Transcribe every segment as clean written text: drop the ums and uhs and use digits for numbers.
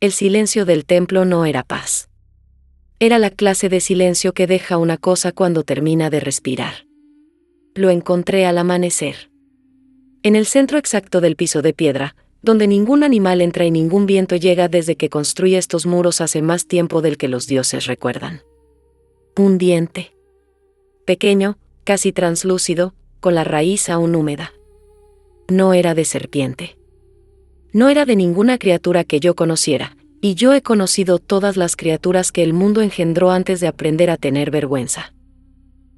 el silencio del templo no era paz. Era la clase de silencio que deja una cosa cuando termina de respirar. Lo encontré al amanecer. En el centro exacto del piso de piedra, donde ningún animal entra y ningún viento llega desde que construye estos muros hace más tiempo del que los dioses recuerdan. Un diente. Pequeño, casi translúcido, con la raíz aún húmeda. No era de serpiente. No era de ninguna criatura que yo conociera, y yo he conocido todas las criaturas que el mundo engendró antes de aprender a tener vergüenza.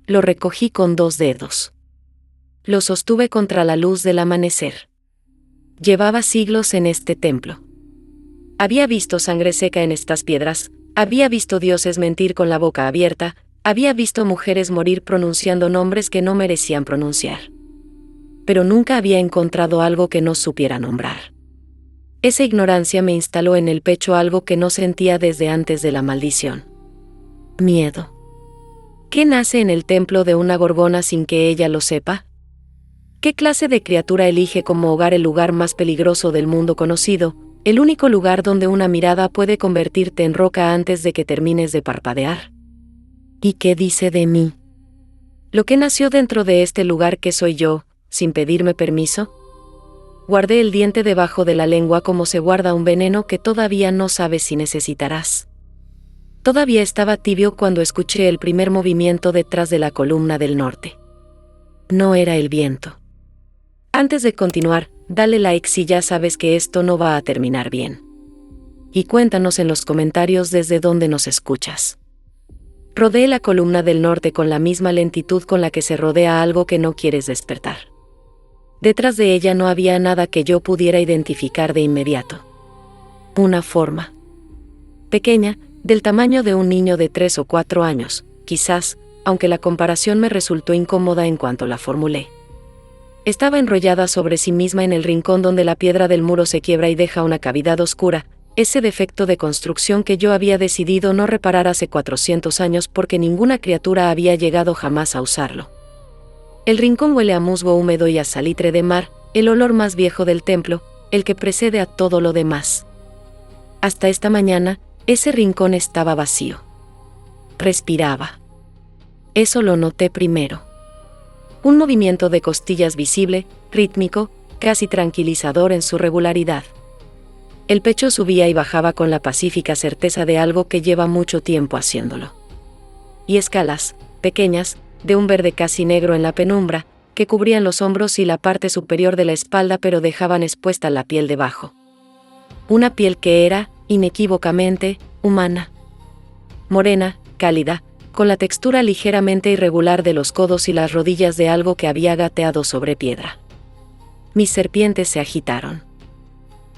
Lo recogí con 2 dedos. Lo sostuve contra la luz del amanecer. Llevaba siglos en este templo. Había visto sangre seca en estas piedras, había visto dioses mentir con la boca abierta, había visto mujeres morir pronunciando nombres que no merecían pronunciar. Pero nunca había encontrado algo que no supiera nombrar. Esa ignorancia me instaló en el pecho algo que no sentía desde antes de la maldición. Miedo. ¿Qué nace en el templo de una gorgona sin que ella lo sepa? ¿Qué clase de criatura elige como hogar el lugar más peligroso del mundo conocido, el único lugar donde una mirada puede convertirte en roca antes de que termines de parpadear? ¿Y qué dice de mí? ¿Lo que nació dentro de este lugar que soy yo, sin pedirme permiso? Guardé el diente debajo de la lengua como se guarda un veneno que todavía no sabes si necesitarás. Todavía estaba tibio cuando escuché el primer movimiento detrás de la columna del norte. No era el viento. Antes de continuar, dale like si ya sabes que esto no va a terminar bien. Y cuéntanos en los comentarios desde dónde nos escuchas. Rodeé la columna del norte con la misma lentitud con la que se rodea algo que no quieres despertar. Detrás de ella no había nada que yo pudiera identificar de inmediato. Una forma. Pequeña, del tamaño de un niño de 3 o 4 años, quizás, aunque la comparación me resultó incómoda en cuanto la formulé. Estaba enrollada sobre sí misma en el rincón donde la piedra del muro se quiebra y deja una cavidad oscura, ese defecto de construcción que yo había decidido no reparar hace 400 años porque ninguna criatura había llegado jamás a usarlo. El rincón huele a musgo húmedo y a salitre de mar, el olor más viejo del templo, el que precede a todo lo demás. Hasta esta mañana, ese rincón estaba vacío. Respiraba. Eso lo noté primero. Un movimiento de costillas visible, rítmico, casi tranquilizador en su regularidad. El pecho subía y bajaba con la pacífica certeza de algo que lleva mucho tiempo haciéndolo. Y escalas, pequeñas, de un verde casi negro en la penumbra, que cubrían los hombros y la parte superior de la espalda pero dejaban expuesta la piel debajo. Una piel que era, inequívocamente, humana. Morena, cálida, con la textura ligeramente irregular de los codos y las rodillas de algo que había gateado sobre piedra. Mis serpientes se agitaron.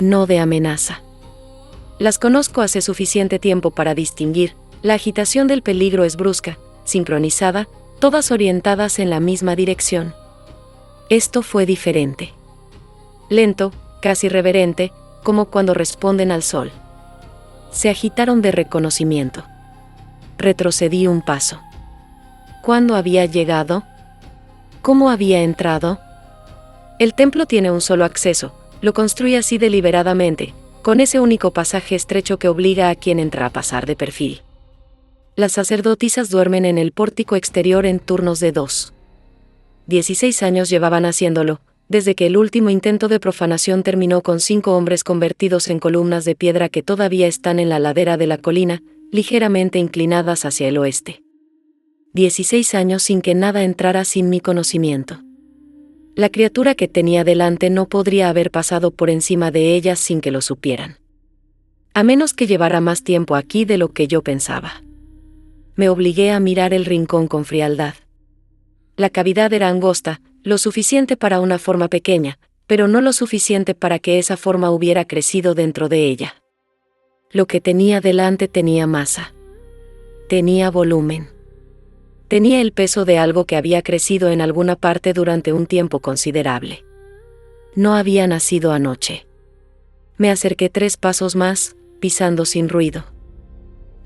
No de amenaza. Las conozco hace suficiente tiempo para distinguir, la agitación del peligro es brusca, sincronizada, todas orientadas en la misma dirección. Esto fue diferente. Lento, casi reverente, como cuando responden al sol. Se agitaron de reconocimiento. Retrocedí un paso. ¿Cuándo había llegado? ¿Cómo había entrado? El templo tiene un solo acceso, lo construye así deliberadamente, con ese único pasaje estrecho que obliga a quien entra a pasar de perfil. Las sacerdotisas duermen en el pórtico exterior en turnos de 2. 16 años llevaban haciéndolo, desde que el último intento de profanación terminó con 5 hombres convertidos en columnas de piedra que todavía están en la ladera de la colina, ligeramente inclinadas hacia el oeste. 16 años sin que nada entrara sin mi conocimiento. La criatura que tenía delante no podría haber pasado por encima de ellas sin que lo supieran. A menos que llevara más tiempo aquí de lo que yo pensaba. Me obligué a mirar el rincón con frialdad. La cavidad era angosta, lo suficiente para una forma pequeña, pero no lo suficiente para que esa forma hubiera crecido dentro de ella. Lo que tenía delante tenía masa. Tenía volumen. Tenía el peso de algo que había crecido en alguna parte durante un tiempo considerable. No había nacido anoche. Me acerqué 3 pasos más, pisando sin ruido.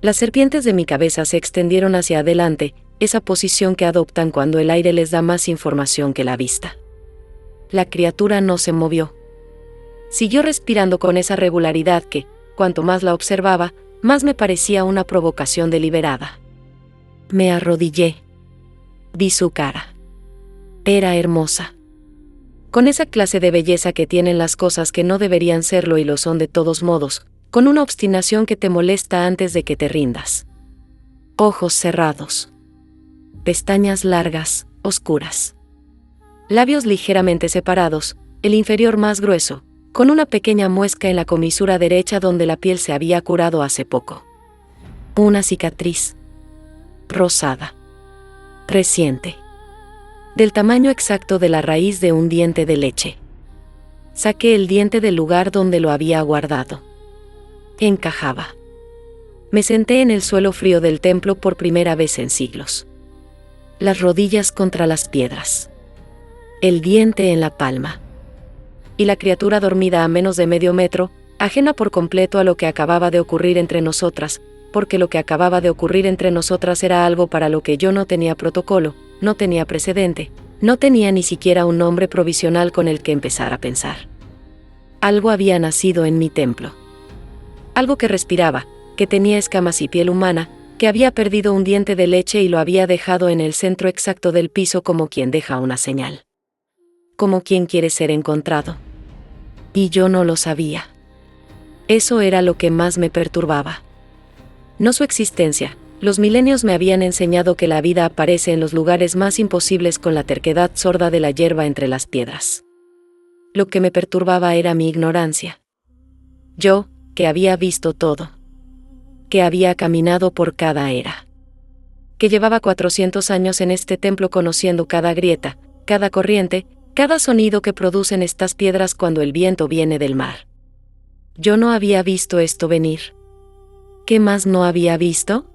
Las serpientes de mi cabeza se extendieron hacia adelante, esa posición que adoptan cuando el aire les da más información que la vista. La criatura no se movió. Siguió respirando con esa regularidad que, cuanto más la observaba, más me parecía una provocación deliberada. Me arrodillé. Vi su cara. Era hermosa. Con esa clase de belleza que tienen las cosas que no deberían serlo y lo son de todos modos, con una obstinación que te molesta antes de que te rindas. Ojos cerrados. Pestañas largas, oscuras. Labios ligeramente separados, el inferior más grueso, con una pequeña muesca en la comisura derecha donde la piel se había curado hace poco. Una cicatriz. Rosada. Reciente. Del tamaño exacto de la raíz de un diente de leche. Saqué el diente del lugar donde lo había guardado. Encajaba. Me senté en el suelo frío del templo por primera vez en siglos. Las rodillas contra las piedras. El diente en la palma. Y la criatura dormida a menos de medio metro, ajena por completo a lo que acababa de ocurrir entre nosotras, porque lo que acababa de ocurrir entre nosotras era algo para lo que yo no tenía protocolo, no tenía precedente, no tenía ni siquiera un nombre provisional con el que empezar a pensar. Algo había nacido en mi templo. Algo que respiraba, que tenía escamas y piel humana, que había perdido un diente de leche y lo había dejado en el centro exacto del piso como quien deja una señal. Como quien quiere ser encontrado. Y yo no lo sabía. Eso era lo que más me perturbaba. No su existencia. Los milenios me habían enseñado que la vida aparece en los lugares más imposibles con la terquedad sorda de la hierba entre las piedras. Lo que me perturbaba era mi ignorancia. Yo, que había visto todo. Que había caminado por cada era. Que llevaba 400 años en este templo conociendo cada grieta, cada corriente, cada sonido que producen estas piedras cuando el viento viene del mar. Yo no había visto esto venir. ¿Qué más no había visto?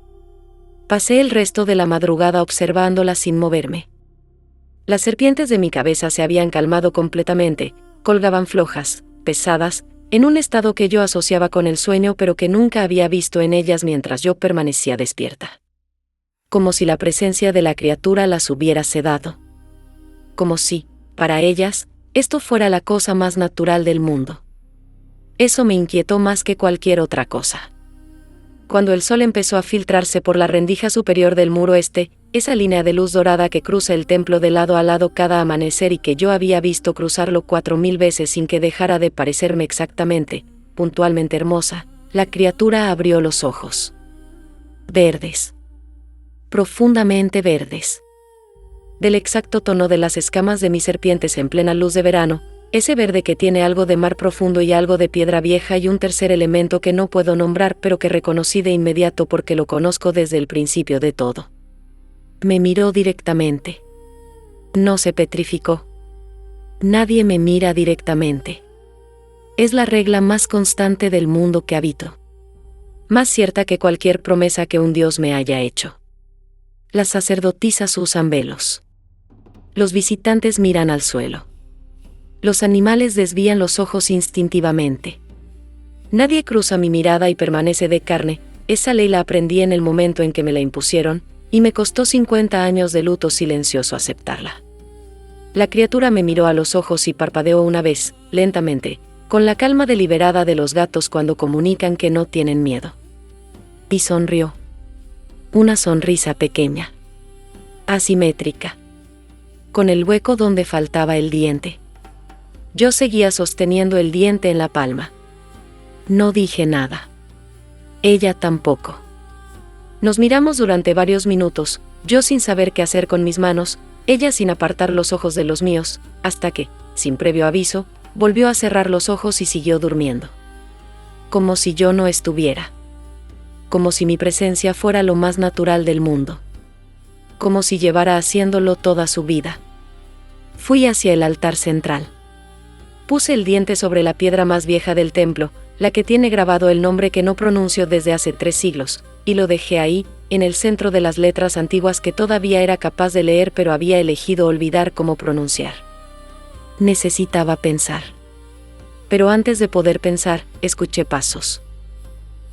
Pasé el resto de la madrugada observándolas sin moverme. Las serpientes de mi cabeza se habían calmado completamente, colgaban flojas, pesadas, en un estado que yo asociaba con el sueño pero que nunca había visto en ellas mientras yo permanecía despierta. Como si la presencia de la criatura las hubiera sedado. Como si, para ellas, esto fuera la cosa más natural del mundo. Eso me inquietó más que cualquier otra cosa. Cuando el sol empezó a filtrarse por la rendija superior del muro este, esa línea de luz dorada que cruza el templo de lado a lado cada amanecer y que yo había visto cruzarlo 4000 veces sin que dejara de parecerme exactamente, puntualmente hermosa, la criatura abrió los ojos. Verdes. Profundamente verdes. Del exacto tono de las escamas de mis serpientes en plena luz de verano, ese verde que tiene algo de mar profundo y algo de piedra vieja y un tercer elemento que no puedo nombrar pero que reconocí de inmediato porque lo conozco desde el principio de todo. Me miró directamente. No se petrificó. Nadie me mira directamente. Es la regla más constante del mundo que habito. Más cierta que cualquier promesa que un dios me haya hecho. Las sacerdotisas usan velos. Los visitantes miran al suelo. Los animales desvían los ojos instintivamente. Nadie cruza mi mirada y permanece de carne. Esa ley la aprendí en el momento en que me la impusieron, y me costó 50 años de luto silencioso aceptarla. La criatura me miró a los ojos y parpadeó una vez, lentamente, con la calma deliberada de los gatos cuando comunican que no tienen miedo. Y sonrió. Una sonrisa pequeña. Asimétrica. Con el hueco donde faltaba el diente. Yo seguía sosteniendo el diente en la palma. No dije nada. Ella tampoco. Nos miramos durante varios minutos, yo sin saber qué hacer con mis manos, ella sin apartar los ojos de los míos, hasta que, sin previo aviso, volvió a cerrar los ojos y siguió durmiendo. Como si yo no estuviera. Como si mi presencia fuera lo más natural del mundo. Como si llevara haciéndolo toda su vida. Fui hacia el altar central. Puse el diente sobre la piedra más vieja del templo, la que tiene grabado el nombre que no pronuncio desde hace 3 siglos, y lo dejé ahí, en el centro de las letras antiguas que todavía era capaz de leer pero había elegido olvidar cómo pronunciar. Necesitaba pensar. Pero antes de poder pensar, escuché pasos.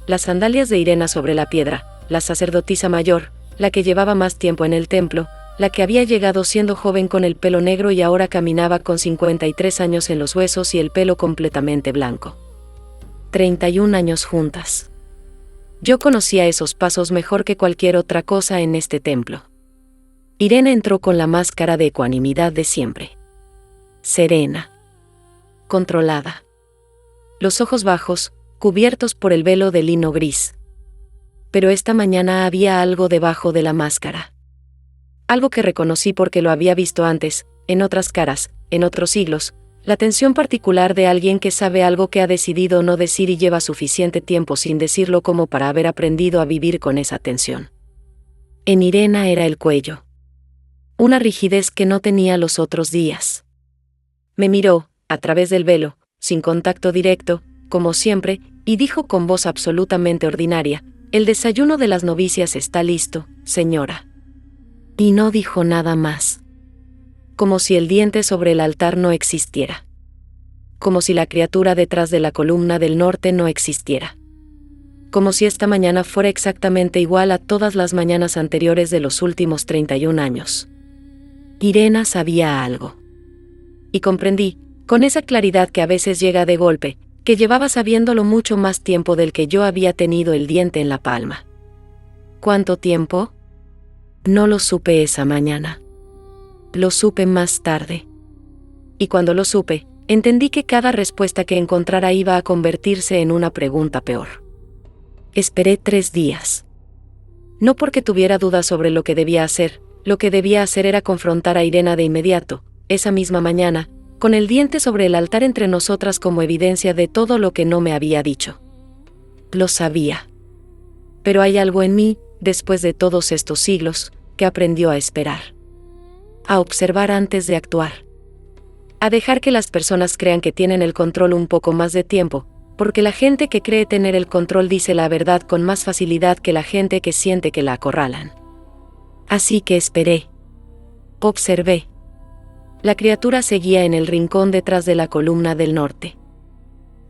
Las sandalias de Irena sobre la piedra, la sacerdotisa mayor, la que llevaba más tiempo en el templo, la que había llegado siendo joven con el pelo negro y ahora caminaba con 53 años en los huesos y el pelo completamente blanco. 31 años juntas. Yo conocía esos pasos mejor que cualquier otra cosa en este templo. Irena entró con la máscara de ecuanimidad de siempre. Serena. Controlada. Los ojos bajos, cubiertos por el velo de lino gris. Pero esta mañana había algo debajo de la máscara. Algo que reconocí porque lo había visto antes, en otras caras, en otros siglos, la tensión particular de alguien que sabe algo que ha decidido no decir y lleva suficiente tiempo sin decirlo como para haber aprendido a vivir con esa tensión. En Irena era el cuello. Una rigidez que no tenía los otros días. Me miró, a través del velo, sin contacto directo, como siempre, y dijo con voz absolutamente ordinaria: «El desayuno de las novicias está listo, señora». Y no dijo nada más. Como si el diente sobre el altar no existiera. Como si la criatura detrás de la columna del norte no existiera. Como si esta mañana fuera exactamente igual a todas las mañanas anteriores de los últimos 31 años. Irena sabía algo. Y comprendí, con esa claridad que a veces llega de golpe, que llevaba sabiéndolo mucho más tiempo del que yo había tenido el diente en la palma. ¿Cuánto tiempo? No lo supe esa mañana. Lo supe más tarde. Y cuando lo supe, entendí que cada respuesta que encontrara iba a convertirse en una pregunta peor. Esperé 3 días. No porque tuviera dudas sobre lo que debía hacer era confrontar a Irena de inmediato, esa misma mañana, con el diente sobre el altar entre nosotras como evidencia de todo lo que no me había dicho. Lo sabía. Pero hay algo en mí, después de todos estos siglos, que aprendió a esperar. A observar antes de actuar. A dejar que las personas crean que tienen el control un poco más de tiempo, porque la gente que cree tener el control dice la verdad con más facilidad que la gente que siente que la acorralan. Así que esperé. Observé. La criatura seguía en el rincón detrás de la columna del norte.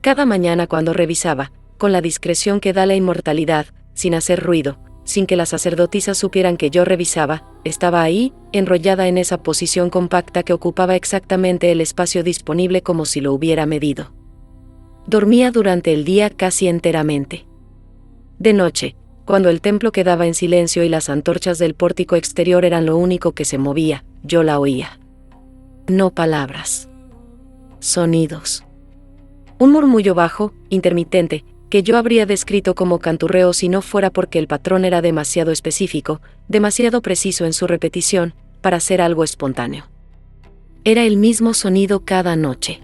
Cada mañana cuando revisaba, con la discreción que da la inmortalidad, sin hacer ruido, sin que las sacerdotisas supieran que yo revisaba, estaba ahí, enrollada en esa posición compacta que ocupaba exactamente el espacio disponible como si lo hubiera medido. Dormía durante el día casi enteramente. De noche, cuando el templo quedaba en silencio y las antorchas del pórtico exterior eran lo único que se movía, yo la oía. No palabras. Sonidos. Un murmullo bajo, intermitente, que yo habría descrito como canturreo si no fuera porque el patrón era demasiado específico, demasiado preciso en su repetición, para ser algo espontáneo. Era el mismo sonido cada noche.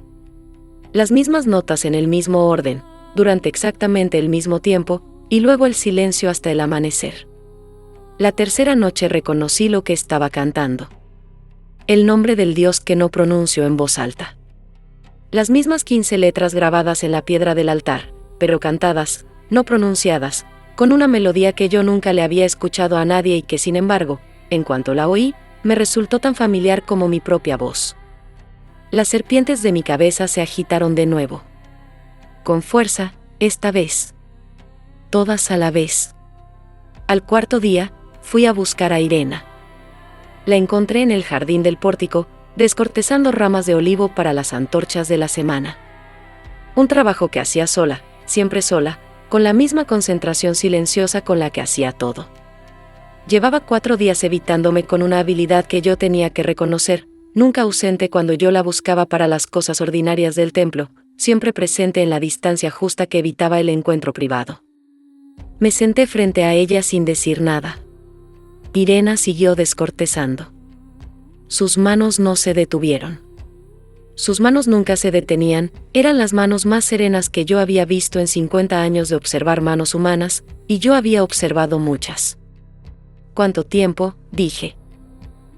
Las mismas notas en el mismo orden, durante exactamente el mismo tiempo, y luego el silencio hasta el amanecer. La tercera noche reconocí lo que estaba cantando. El nombre del Dios que no pronuncio en voz alta. Las mismas 15 letras grabadas en la piedra del altar, pero cantadas, no pronunciadas, con una melodía que yo nunca le había escuchado a nadie y que sin embargo, en cuanto la oí, me resultó tan familiar como mi propia voz. Las serpientes de mi cabeza se agitaron de nuevo. Con fuerza, esta vez. Todas a la vez. Al cuarto día, fui a buscar a Irena. La encontré en el jardín del pórtico, descortezando ramas de olivo para las antorchas de la semana. Un trabajo que hacía sola, siempre sola, con la misma concentración silenciosa con la que hacía todo. Llevaba 4 días evitándome con una habilidad que yo tenía que reconocer, nunca ausente cuando yo la buscaba para las cosas ordinarias del templo, siempre presente en la distancia justa que evitaba el encuentro privado. Me senté frente a ella sin decir nada. Irena siguió descortezando. Sus manos no se detuvieron. Sus manos nunca se detenían, eran las manos más serenas que yo había visto en 50 años de observar manos humanas, y yo había observado muchas. ¿Cuánto tiempo?, dije.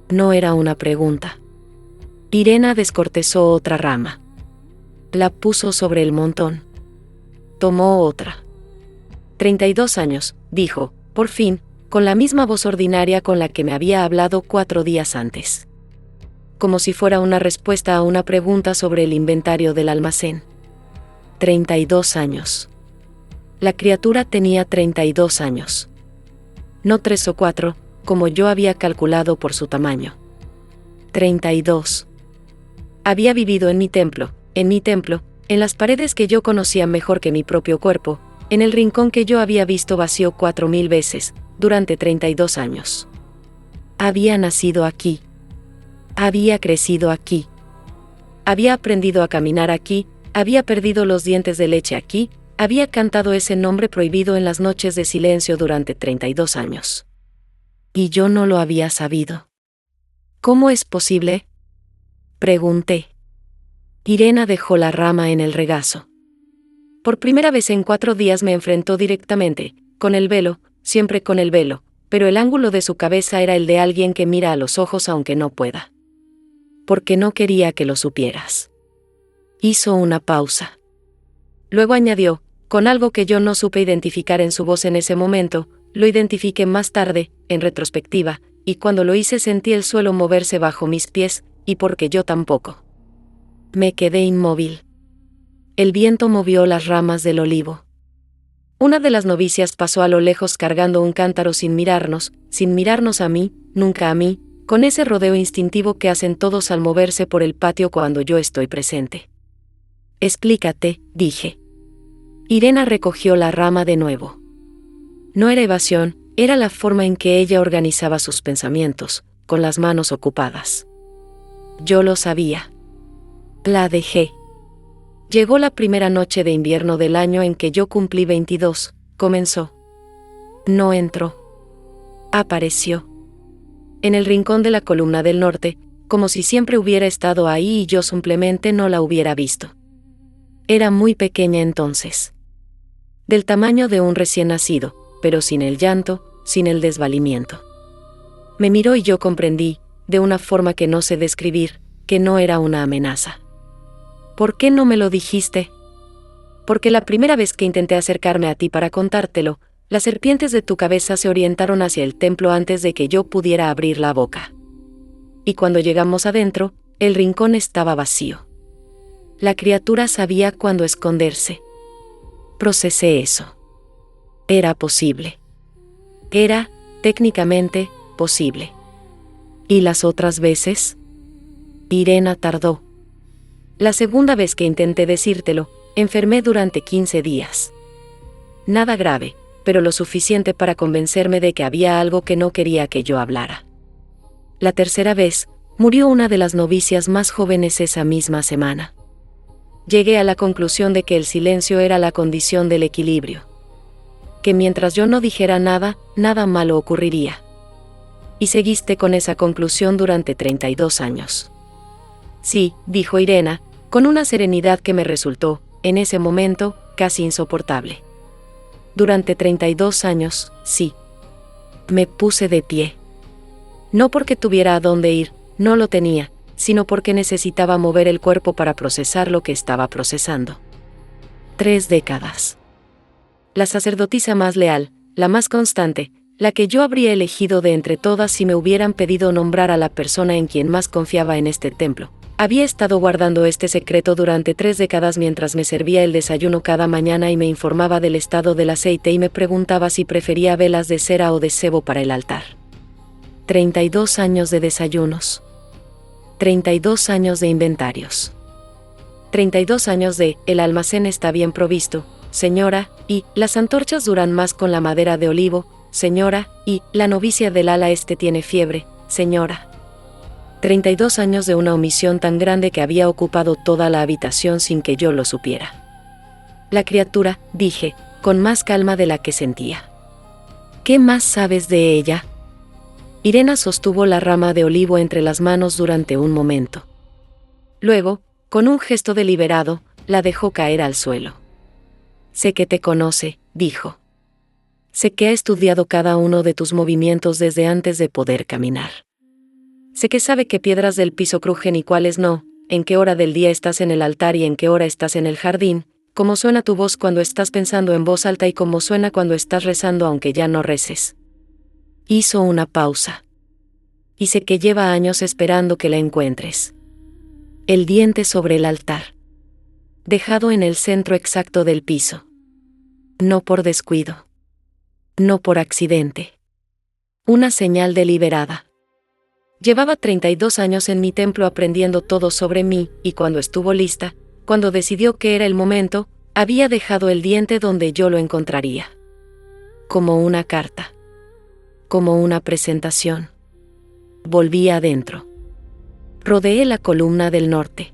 No era una pregunta. Irena descortezó otra rama. La puso sobre el montón. Tomó otra. 32 años, dijo, por fin, con la misma voz ordinaria con la que me había hablado 4 días antes. Como si fuera una respuesta a una pregunta sobre el inventario del almacén. 32 años. La criatura tenía 32 años. No 3 o 4, como yo había calculado por su tamaño. 32. Había vivido en mi templo, en las paredes que yo conocía mejor que mi propio cuerpo, en el rincón que yo había visto vacío 4000 veces, durante 32 años. Había nacido aquí. Había crecido aquí. Había aprendido a caminar aquí, había perdido los dientes de leche aquí, había cantado ese nombre prohibido en las noches de silencio durante 32 años. Y yo no lo había sabido. ¿Cómo es posible?, pregunté. Irena dejó la rama en el regazo. Por primera vez en 4 días me enfrentó directamente, con el velo, siempre con el velo, pero el ángulo de su cabeza era el de alguien que mira a los ojos aunque no pueda. Porque no quería que lo supieras. Hizo una pausa. Luego añadió, con algo que yo no supe identificar en su voz en ese momento, lo identifiqué más tarde, en retrospectiva, y cuando lo hice sentí el suelo moverse bajo mis pies, y porque yo tampoco. Me quedé inmóvil. El viento movió las ramas del olivo. Una de las novicias pasó a lo lejos cargando un cántaro sin mirarnos a mí, nunca a mí, con ese rodeo instintivo que hacen todos al moverse por el patio cuando yo estoy presente. Explícate, dije. Irena recogió la rama de nuevo. No era evasión, era la forma en que ella organizaba sus pensamientos, con las manos ocupadas. Yo lo sabía. La dejé. Llegó la primera noche de invierno del año en que yo cumplí 22, comenzó. No entró. Apareció. En el rincón de la columna del norte, como si siempre hubiera estado ahí y yo simplemente no la hubiera visto. Era muy pequeña entonces. Del tamaño de un recién nacido, pero sin el llanto, sin el desvalimiento. Me miró y yo comprendí, de una forma que no sé describir, que no era una amenaza. ¿Por qué no me lo dijiste? Porque la primera vez que intenté acercarme a ti para contártelo, las serpientes de tu cabeza se orientaron hacia el templo antes de que yo pudiera abrir la boca. Y cuando llegamos adentro, el rincón estaba vacío. La criatura sabía cuándo esconderse. Procesé eso. Era posible. Era, técnicamente, posible. ¿Y las otras veces? Irena tardó. La segunda vez que intenté decírtelo, enfermé durante 15 días. Nada grave, pero lo suficiente para convencerme de que había algo que no quería que yo hablara. La tercera vez, murió una de las novicias más jóvenes esa misma semana. Llegué a la conclusión de que el silencio era la condición del equilibrio. Que mientras yo no dijera nada, nada malo ocurriría. Y seguiste con esa conclusión durante 32 años. Sí, dijo Irena, con una serenidad que me resultó, en ese momento, casi insoportable. Durante 32 años, sí. Me puse de pie. No porque tuviera a dónde ir, no lo tenía, sino porque necesitaba mover el cuerpo para procesar lo que estaba procesando. 3 décadas. La sacerdotisa más leal, la más constante, la que yo habría elegido de entre todas si me hubieran pedido nombrar a la persona en quien más confiaba en este templo. Había estado guardando este secreto durante 3 décadas mientras me servía el desayuno cada mañana y me informaba del estado del aceite y me preguntaba si prefería velas de cera o de sebo para el altar. 32 años de desayunos. 32 años de inventarios. 32 años de, el almacén está bien provisto, señora, y, las antorchas duran más con la madera de olivo, señora, y, la novicia del ala este tiene fiebre, señora. 32 años de una omisión tan grande que había ocupado toda la habitación sin que yo lo supiera. La criatura, dije, con más calma de la que sentía. ¿Qué más sabes de ella? Irena sostuvo la rama de olivo entre las manos durante un momento. Luego, con un gesto deliberado, la dejó caer al suelo. Sé que te conoce, dijo. Sé que ha estudiado cada uno de tus movimientos desde antes de poder caminar. Sé que sabe qué piedras del piso crujen y cuáles no, en qué hora del día estás en el altar y en qué hora estás en el jardín, cómo suena tu voz cuando estás pensando en voz alta y cómo suena cuando estás rezando aunque ya no reces. Hizo una pausa. Y sé que lleva años esperando que la encuentres. El diente sobre el altar. Dejado en el centro exacto del piso. No por descuido. No por accidente. Una señal deliberada. Llevaba 32 años en mi templo aprendiendo todo sobre mí, y cuando estuvo lista, cuando decidió que era el momento, había dejado el diente donde yo lo encontraría. Como una carta. Como una presentación. Volví adentro. Rodeé la columna del norte.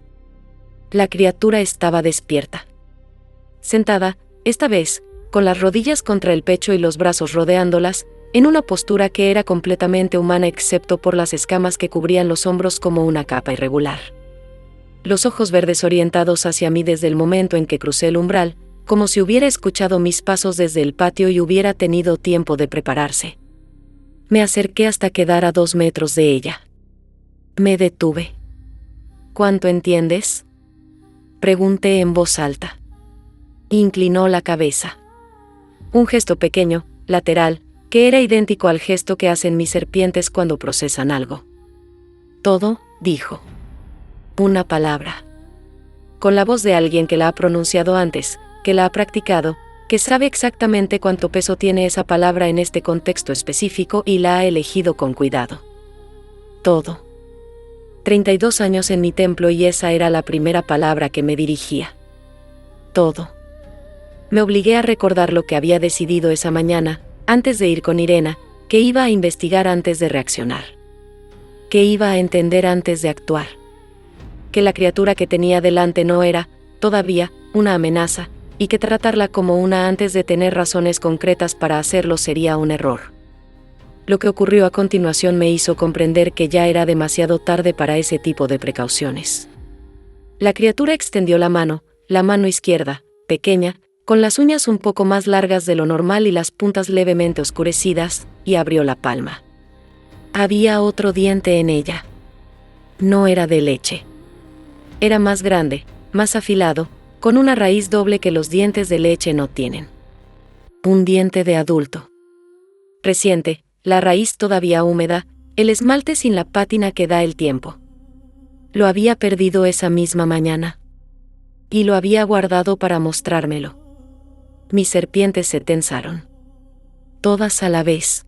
La criatura estaba despierta. Sentada, esta vez, con las rodillas contra el pecho y los brazos rodeándolas, en una postura que era completamente humana excepto por las escamas que cubrían los hombros como una capa irregular. Los ojos verdes orientados hacia mí desde el momento en que crucé el umbral, como si hubiera escuchado mis pasos desde el patio y hubiera tenido tiempo de prepararse. Me acerqué hasta quedar a 2 metros de ella. Me detuve. ¿Cuánto entiendes?, pregunté en voz alta. Inclinó la cabeza. Un gesto pequeño, lateral, que era idéntico al gesto que hacen mis serpientes cuando procesan algo. Todo, dijo. Una palabra. Con la voz de alguien que la ha pronunciado antes, que la ha practicado, que sabe exactamente cuánto peso tiene esa palabra en este contexto específico y la ha elegido con cuidado. Todo. 32 años en mi templo y esa era la primera palabra que me dirigía. Todo. Me obligué a recordar lo que había decidido esa mañana, antes de ir con Irena, que iba a investigar antes de reaccionar. Que iba a entender antes de actuar. Que la criatura que tenía delante no era, todavía, una amenaza, y que tratarla como una antes de tener razones concretas para hacerlo sería un error. Lo que ocurrió a continuación me hizo comprender que ya era demasiado tarde para ese tipo de precauciones. La criatura extendió la mano izquierda, pequeña, con las uñas un poco más largas de lo normal y las puntas levemente oscurecidas, y abrió la palma. Había otro diente en ella. No era de leche. Era más grande, más afilado, con una raíz doble que los dientes de leche no tienen. Un diente de adulto. Reciente, la raíz todavía húmeda, el esmalte sin la pátina que da el tiempo. Lo había perdido esa misma mañana. Y lo había guardado para mostrármelo. Mis serpientes se tensaron. Todas a la vez.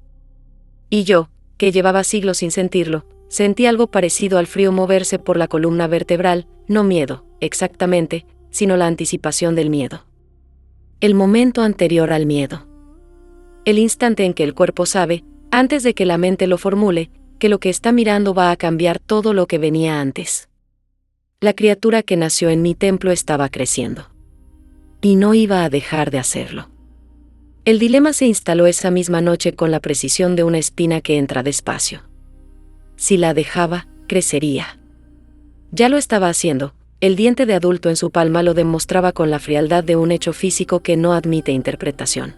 Y yo, que llevaba siglos sin sentirlo, sentí algo parecido al frío moverse por la columna vertebral, no miedo, exactamente, sino la anticipación del miedo. El momento anterior al miedo. El instante en que el cuerpo sabe, antes de que la mente lo formule, que lo que está mirando va a cambiar todo lo que venía antes. La criatura que nació en mi templo estaba creciendo. Y no iba a dejar de hacerlo. El dilema se instaló esa misma noche con la precisión de una espina que entra despacio. Si la dejaba, crecería. Ya lo estaba haciendo, el diente de adulto en su palma lo demostraba con la frialdad de un hecho físico que no admite interpretación.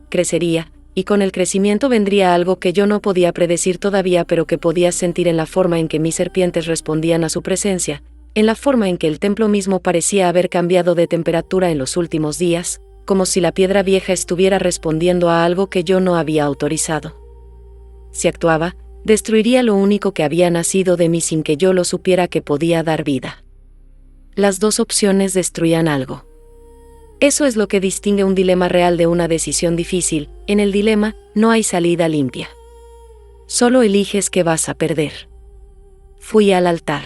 Crecería, y con el crecimiento vendría algo que yo no podía predecir todavía pero que podía sentir en la forma en que mis serpientes respondían a su presencia, en la forma en que el templo mismo parecía haber cambiado de temperatura en los últimos días, como si la piedra vieja estuviera respondiendo a algo que yo no había autorizado. Si actuaba, destruiría lo único que había nacido de mí sin que yo lo supiera que podía dar vida. Las dos opciones destruían algo. Eso es lo que distingue un dilema real de una decisión difícil. En el dilema, no hay salida limpia. Solo eliges que vas a perder. Fui al altar.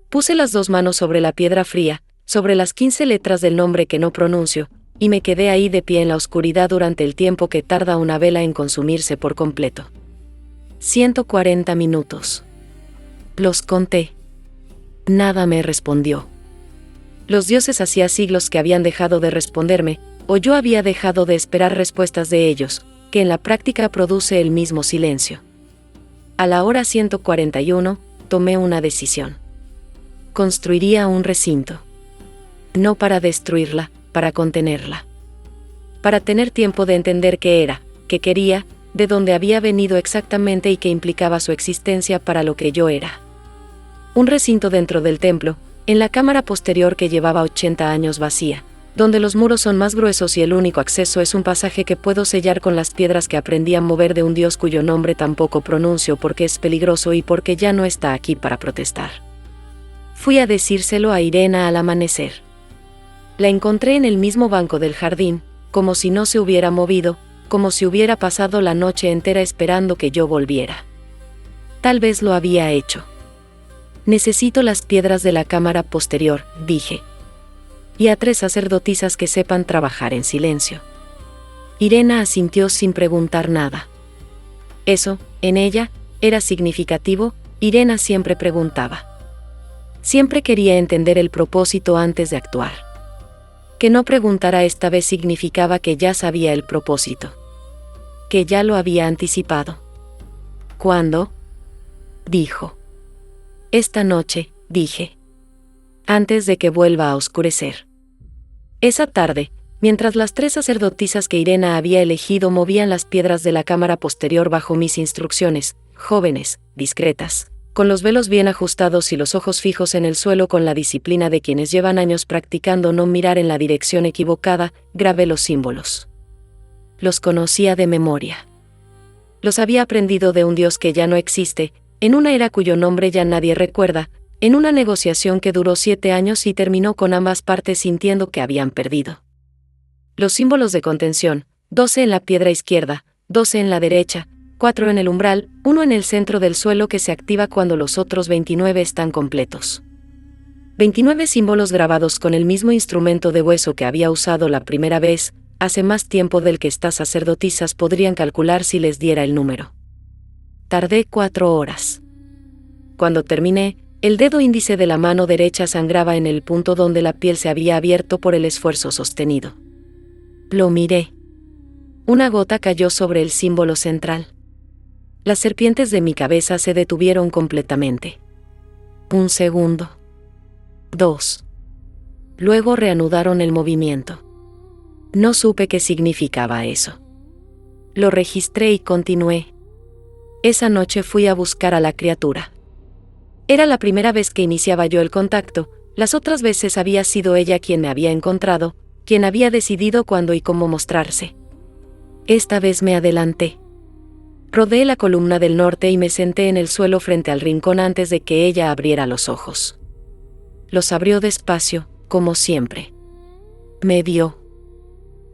Puse las 2 manos sobre la piedra fría, sobre las 15 letras del nombre que no pronuncio, y me quedé ahí de pie en la oscuridad durante el tiempo que tarda una vela en consumirse por completo. 140 minutos. Los conté. Nada me respondió. Los dioses hacía siglos que habían dejado de responderme, o yo había dejado de esperar respuestas de ellos, que en la práctica produce el mismo silencio. A la hora 141, tomé una decisión. Construiría un recinto. No para destruirla, para contenerla. Para tener tiempo de entender qué era, qué quería, de dónde había venido exactamente y qué implicaba su existencia para lo que yo era. Un recinto dentro del templo, en la cámara posterior que llevaba 80 años vacía, donde los muros son más gruesos y el único acceso es un pasaje que puedo sellar con las piedras que aprendí a mover de un dios cuyo nombre tampoco pronuncio porque es peligroso y porque ya no está aquí para protestar. Fui a decírselo a Irena al amanecer. La encontré en el mismo banco del jardín, como si no se hubiera movido, como si hubiera pasado la noche entera esperando que yo volviera. Tal vez lo había hecho. Necesito las piedras de la cámara posterior, dije. Y a 3 sacerdotisas que sepan trabajar en silencio. Irena asintió sin preguntar nada. Eso, en ella, era significativo. Irena siempre preguntaba. Siempre quería entender el propósito antes de actuar. Que no preguntara esta vez significaba que ya sabía el propósito. Que ya lo había anticipado. ¿Cuándo? Dijo. Esta noche, dije. Antes de que vuelva a oscurecer. Esa tarde, mientras las 3 sacerdotisas que Irena había elegido movían las piedras de la cámara posterior bajo mis instrucciones, jóvenes, discretas, con los velos bien ajustados y los ojos fijos en el suelo con la disciplina de quienes llevan años practicando no mirar en la dirección equivocada, grabé los símbolos. Los conocía de memoria. Los había aprendido de un Dios que ya no existe, en una era cuyo nombre ya nadie recuerda, en una negociación que duró 7 años y terminó con ambas partes sintiendo que habían perdido. Los símbolos de contención, 12 en la piedra izquierda, 12 en la derecha, 4 en el umbral, 1 en el centro del suelo que se activa cuando los otros 29 están completos. 29 símbolos grabados con el mismo instrumento de hueso que había usado la primera vez, hace más tiempo del que estas sacerdotisas podrían calcular si les diera el número. Tardé 4 horas. Cuando terminé, el dedo índice de la mano derecha sangraba en el punto donde la piel se había abierto por el esfuerzo sostenido. Lo miré. Una gota cayó sobre el símbolo central. Las serpientes de mi cabeza se detuvieron completamente. 1 segundo. 2. Luego reanudaron el movimiento. No supe qué significaba eso. Lo registré y continué. Esa noche fui a buscar a la criatura. Era la primera vez que iniciaba yo el contacto, las otras veces había sido ella quien me había encontrado, quien había decidido cuándo y cómo mostrarse. Esta vez me adelanté. Rodeé la columna del norte y me senté en el suelo frente al rincón antes de que ella abriera los ojos. Los abrió despacio, como siempre. Me vio.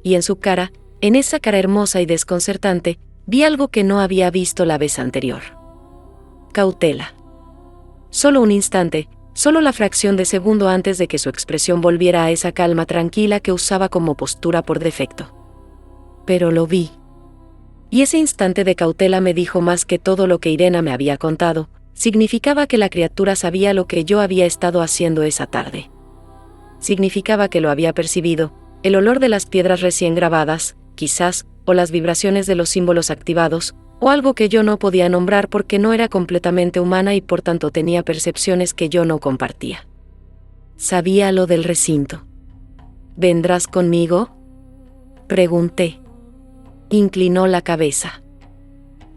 Y en su cara, en esa cara hermosa y desconcertante, vi algo que no había visto la vez anterior. Cautela. Solo un instante, solo la fracción de segundo antes de que su expresión volviera a esa calma tranquila que usaba como postura por defecto. Pero lo vi. Y ese instante de cautela me dijo más que todo lo que Irena me había contado, significaba que la criatura sabía lo que yo había estado haciendo esa tarde. Significaba que lo había percibido, el olor de las piedras recién grabadas, quizás, o las vibraciones de los símbolos activados, o algo que yo no podía nombrar porque no era completamente humana y por tanto tenía percepciones que yo no compartía. Sabía lo del recinto. ¿Vendrás conmigo?, pregunté. Inclinó la cabeza.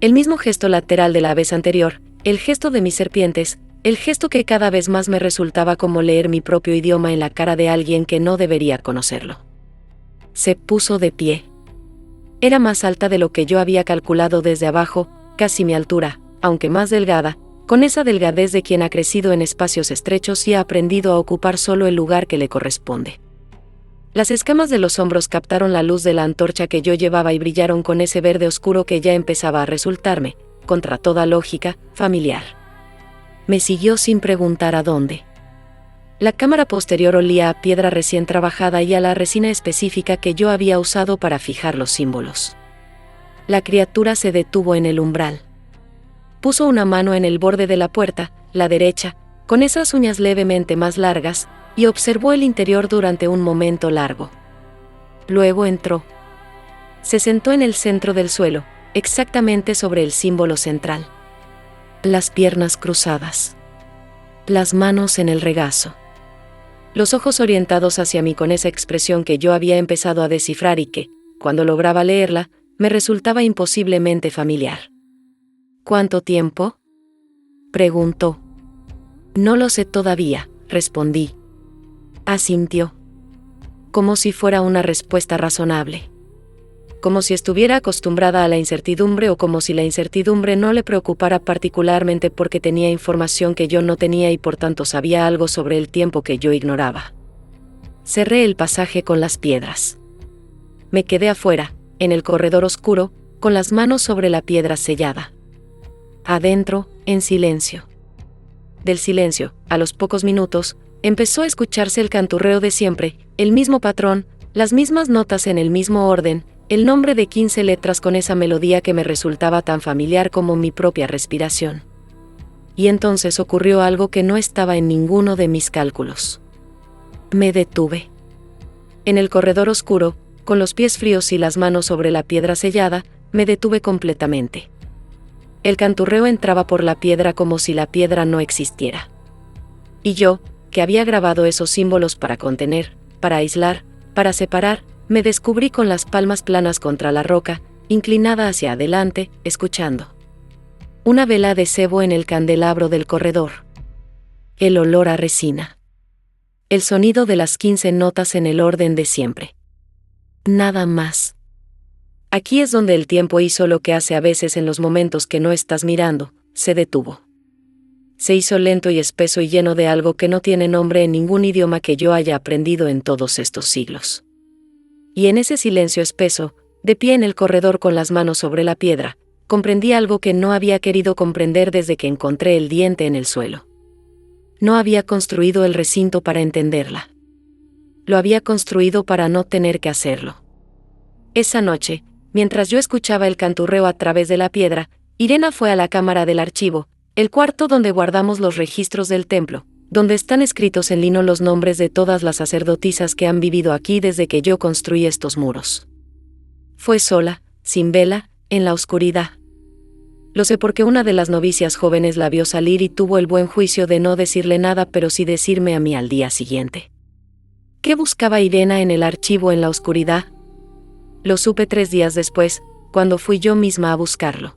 El mismo gesto lateral de la vez anterior, el gesto de mis serpientes, el gesto que cada vez más me resultaba como leer mi propio idioma en la cara de alguien que no debería conocerlo. Se puso de pie. Era más alta de lo que yo había calculado desde abajo, casi mi altura, aunque más delgada, con esa delgadez de quien ha crecido en espacios estrechos y ha aprendido a ocupar solo el lugar que le corresponde. Las escamas de los hombros captaron la luz de la antorcha que yo llevaba y brillaron con ese verde oscuro que ya empezaba a resultarme, contra toda lógica, familiar. Me siguió sin preguntar a dónde. La cámara posterior olía a piedra recién trabajada y a la resina específica que yo había usado para fijar los símbolos. La criatura se detuvo en el umbral. Puso una mano en el borde de la puerta, la derecha, con esas uñas levemente más largas, y observó el interior durante un momento largo. Luego entró. Se sentó en el centro del suelo, exactamente sobre el símbolo central. Las piernas cruzadas. Las manos en el regazo. Los ojos orientados hacia mí con esa expresión que yo había empezado a descifrar y que, cuando lograba leerla, me resultaba imposiblemente familiar. ¿Cuánto tiempo?, preguntó. No lo sé todavía, respondí. Asintió. Como si fuera una respuesta razonable. Como si estuviera acostumbrada a la incertidumbre o como si la incertidumbre no le preocupara particularmente porque tenía información que yo no tenía y por tanto sabía algo sobre el tiempo que yo ignoraba. Cerré el pasaje con las piedras. Me quedé afuera, en el corredor oscuro, con las manos sobre la piedra sellada. Adentro, en silencio. del silencio, a los pocos minutos, empezó a escucharse el canturreo de siempre, el mismo patrón, las mismas notas en el mismo orden, el nombre de 15 letras con esa melodía que me resultaba tan familiar como mi propia respiración. Y entonces ocurrió algo que no estaba en ninguno de mis cálculos. Me detuve. En el corredor oscuro, con los pies fríos y las manos sobre la piedra sellada, me detuve completamente. El canturreo entraba por la piedra como si la piedra no existiera. Y yo, que había grabado esos símbolos para contener, para aislar, para separar, me descubrí con las palmas planas contra la roca, inclinada hacia adelante, escuchando. Una vela de cebo en el candelabro del corredor. El olor a resina. El sonido de las 15 notas en el orden de siempre. Nada más. Aquí es donde el tiempo hizo lo que hace a veces en los momentos que no estás mirando, se detuvo. Se hizo lento y espeso y lleno de algo que no tiene nombre en ningún idioma que yo haya aprendido en todos estos siglos. Y en ese silencio espeso, de pie en el corredor con las manos sobre la piedra, comprendí algo que no había querido comprender desde que encontré el diente en el suelo. No había construido el recinto para entenderla. Lo había construido para no tener que hacerlo. Esa noche, mientras yo escuchaba el canturreo a través de la piedra, Irena fue a la cámara del archivo, el cuarto donde guardamos los registros del templo, donde están escritos en lino los nombres de todas las sacerdotisas que han vivido aquí desde que yo construí estos muros. Fue sola, sin vela, en la oscuridad. Lo sé porque una de las novicias jóvenes la vio salir y tuvo el buen juicio de no decirle nada, pero sí decirme a mí al día siguiente. ¿Qué buscaba Irena en el archivo en la oscuridad? Lo supe 3 días después, cuando fui yo misma a buscarlo.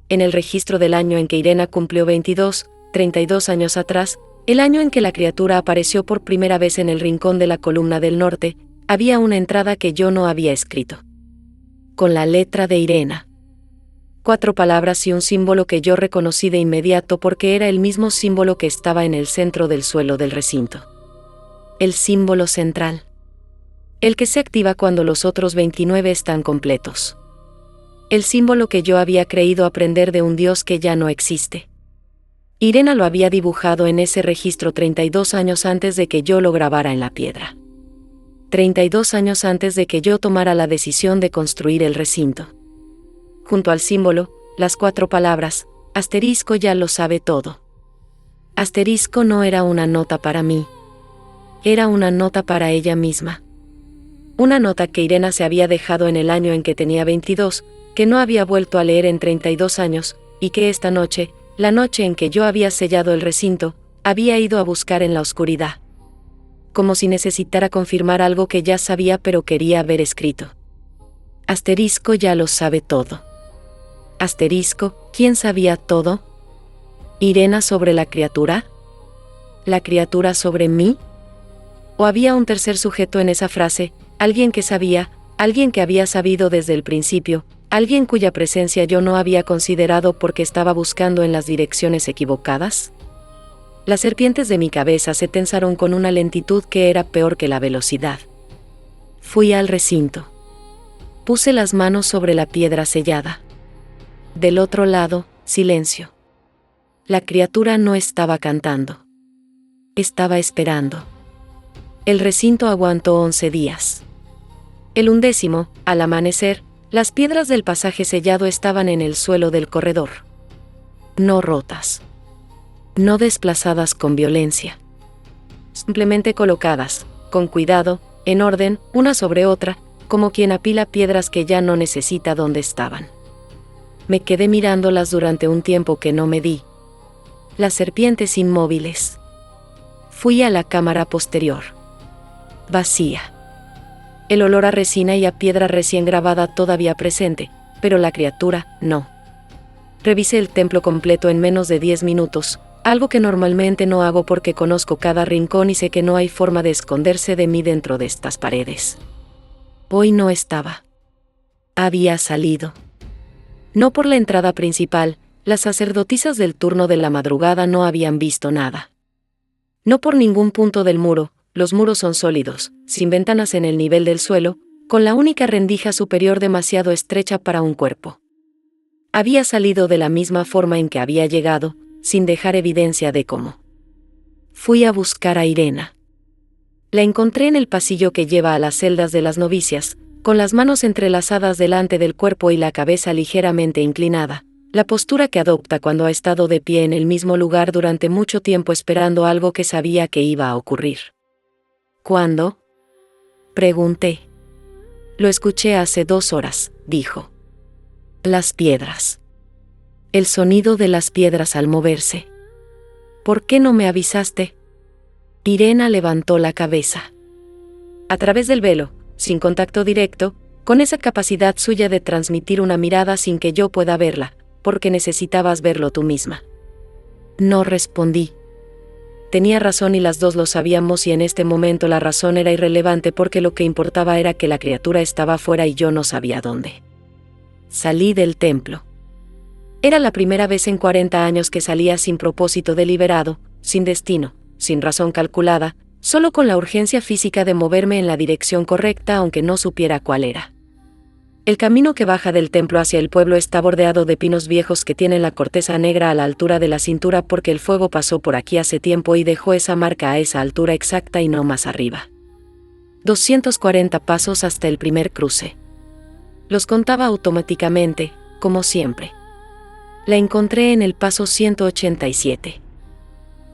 En el registro del año en que Irena cumplió 32 años atrás, el año en que la criatura apareció por primera vez en el rincón de la columna del norte, había una entrada que yo no había escrito. Con la letra de Irena. 4 palabras y un símbolo que yo reconocí de inmediato porque era el mismo símbolo que estaba en el centro del suelo del recinto. El símbolo central. El que se activa cuando los otros 29 están completos. El símbolo que yo había creído aprender de un Dios que ya no existe. Irena lo había dibujado en ese registro 32 años antes de que yo lo grabara en la piedra. 32 años antes de que yo tomara la decisión de construir el recinto. Junto al símbolo, las 4 palabras, asterisco ya lo sabe todo. Asterisco no era una nota para mí. Era una nota para ella misma. Una nota que Irena se había dejado en el año en que tenía 22, que no había vuelto a leer en 32 años, y que esta noche, la noche en que yo había sellado el recinto, había ido a buscar en la oscuridad. Como si necesitara confirmar algo que ya sabía pero quería haber escrito. Asterisco ya lo sabe todo. Asterisco, ¿quién sabía todo? ¿Irena sobre la criatura? ¿La criatura sobre mí? ¿O había un tercer sujeto en esa frase, alguien que sabía, alguien que había sabido desde el principio, alguien cuya presencia yo no había considerado porque estaba buscando en las direcciones equivocadas? Las serpientes de mi cabeza se tensaron con una lentitud que era peor que la velocidad. Fui al recinto. Puse las manos sobre la piedra sellada. Del otro lado, silencio. La criatura no estaba cantando. Estaba esperando. El recinto aguantó 11 días. El 11º, al amanecer, las piedras del pasaje sellado estaban en el suelo del corredor. No rotas. No desplazadas con violencia. Simplemente colocadas, con cuidado, en orden, una sobre otra, como quien apila piedras que ya no necesita donde estaban. Me quedé mirándolas durante un tiempo que no medí. Las serpientes inmóviles. Fui a la cámara posterior. Vacía. El olor a resina y a piedra recién grabada todavía presente, pero la criatura, no. Revisé el templo completo en menos de 10 minutos, algo que normalmente no hago porque conozco cada rincón y sé que no hay forma de esconderse de mí dentro de estas paredes. Hoy no estaba. Había salido. No por la entrada principal, las sacerdotisas del turno de la madrugada no habían visto nada. No por ningún punto del muro, los muros son sólidos, sin ventanas en el nivel del suelo, con la única rendija superior demasiado estrecha para un cuerpo. Había salido de la misma forma en que había llegado, sin dejar evidencia de cómo. Fui a buscar a Irena. La encontré en el pasillo que lleva a las celdas de las novicias, con las manos entrelazadas delante del cuerpo y la cabeza ligeramente inclinada, la postura que adopta cuando ha estado de pie en el mismo lugar durante mucho tiempo esperando algo que sabía que iba a ocurrir. ¿Cuándo?, pregunté. Lo escuché hace 2 horas, dijo. Las piedras. El sonido de las piedras al moverse. ¿Por qué no me avisaste? Irena levantó la cabeza. A través del velo, sin contacto directo, con esa capacidad suya de transmitir una mirada sin que yo pueda verla, porque necesitabas verlo tú misma. No respondí. Tenía razón y las dos lo sabíamos, y en este momento la razón era irrelevante porque lo que importaba era que la criatura estaba fuera y yo no sabía dónde. Salí del templo. Era la primera vez en 40 años que salía sin propósito deliberado, sin destino, sin razón calculada, solo con la urgencia física de moverme en la dirección correcta aunque no supiera cuál era. El camino que baja del templo hacia el pueblo está bordeado de pinos viejos que tienen la corteza negra a la altura de la cintura porque el fuego pasó por aquí hace tiempo y dejó esa marca a esa altura exacta y no más arriba. 240 pasos hasta el primer cruce. Los contaba automáticamente, como siempre. La encontré en el paso 187.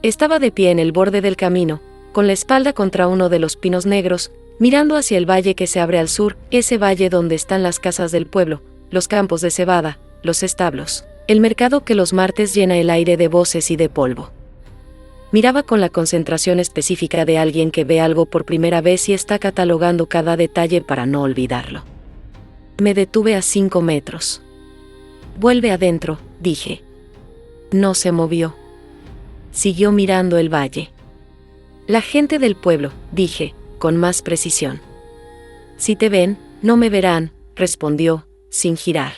Estaba de pie en el borde del camino, con la espalda contra uno de los pinos negros, mirando hacia el valle que se abre al sur, ese valle donde están las casas del pueblo, los campos de cebada, los establos, el mercado que los martes llena el aire de voces y de polvo. Miraba con la concentración específica de alguien que ve algo por primera vez y está catalogando cada detalle para no olvidarlo. Me detuve a 5 metros. «Vuelve adentro», dije. No se movió. Siguió mirando el valle. «La gente del pueblo», dije, con más precisión. «Si te ven, no me verán», respondió, sin girar.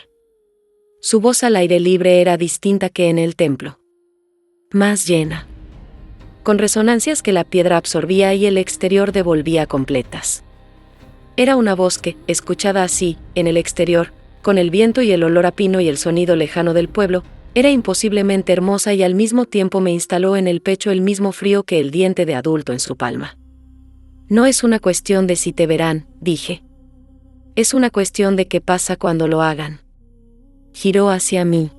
Su voz al aire libre era distinta que en el templo. Más llena. Con resonancias que la piedra absorbía y el exterior devolvía completas. Era una voz que, escuchada así, en el exterior, con el viento y el olor a pino y el sonido lejano del pueblo, era imposiblemente hermosa y al mismo tiempo me instaló en el pecho el mismo frío que el diente de adulto en su palma. «No es una cuestión de si te verán», dije. «Es una cuestión de qué pasa cuando lo hagan». Giró hacia mí.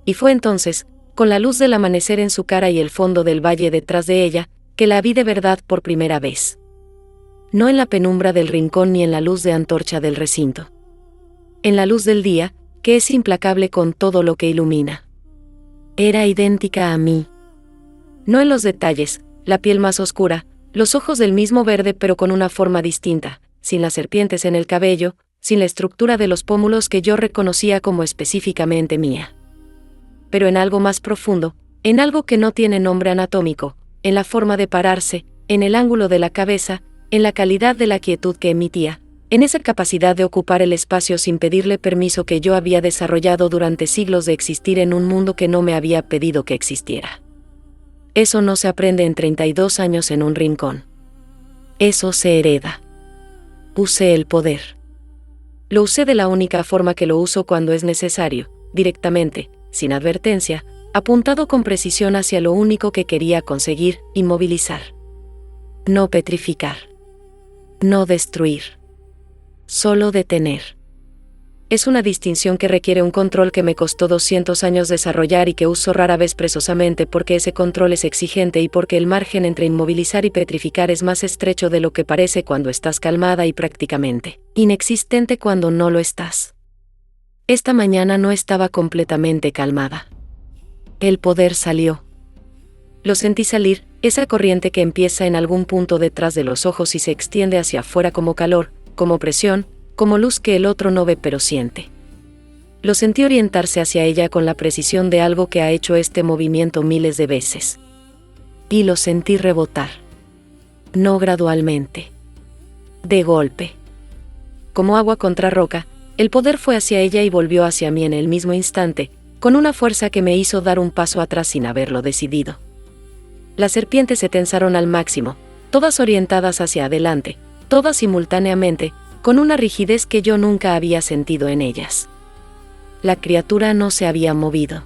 Y fue entonces, con la luz del amanecer en su cara y el fondo del valle detrás de ella, que la vi de verdad por primera vez. No en la penumbra del rincón ni en la luz de antorcha del recinto. En la luz del día, que es implacable con todo lo que ilumina. Era idéntica a mí. No en los detalles, la piel más oscura, los ojos del mismo verde pero con una forma distinta, sin las serpientes en el cabello, sin la estructura de los pómulos que yo reconocía como específicamente mía. Pero en algo más profundo, en algo que no tiene nombre anatómico, en la forma de pararse, en el ángulo de la cabeza, en la calidad de la quietud que emitía, en esa capacidad de ocupar el espacio sin pedirle permiso que yo había desarrollado durante siglos de existir en un mundo que no me había pedido que existiera. Eso no se aprende en 32 años en un rincón. Eso se hereda. Usé el poder. Lo usé de la única forma que lo uso cuando es necesario, directamente, sin advertencia, apuntado con precisión hacia lo único que quería conseguir, inmovilizar. No petrificar. No destruir. Solo detener. Es una distinción que requiere un control que me costó 200 años desarrollar y que uso rara vez presosamente porque ese control es exigente y porque el margen entre inmovilizar y petrificar es más estrecho de lo que parece cuando estás calmada y prácticamente inexistente cuando no lo estás. Esta mañana no estaba completamente calmada. El poder salió. Lo sentí salir, esa corriente que empieza en algún punto detrás de los ojos y se extiende hacia afuera como calor, como presión, como luz que el otro no ve pero siente. Lo sentí orientarse hacia ella con la precisión de algo que ha hecho este movimiento miles de veces. Y lo sentí rebotar. No gradualmente. De golpe. Como agua contra roca, el poder fue hacia ella y volvió hacia mí en el mismo instante, con una fuerza que me hizo dar un paso atrás sin haberlo decidido. Las serpientes se tensaron al máximo, todas orientadas hacia adelante, todas simultáneamente, con una rigidez que yo nunca había sentido en ellas. La criatura no se había movido.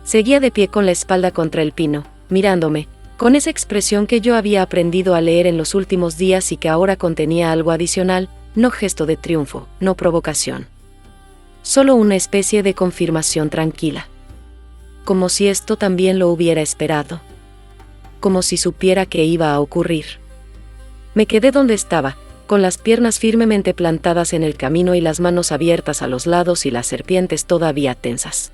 Seguía de pie con la espalda contra el pino, mirándome, con esa expresión que yo había aprendido a leer en los últimos días y que ahora contenía algo adicional, no gesto de triunfo, no provocación. Solo una especie de confirmación tranquila. Como si esto también lo hubiera esperado. Como si supiera que iba a ocurrir. Me quedé donde estaba, con las piernas firmemente plantadas en el camino y las manos abiertas a los lados y las serpientes todavía tensas.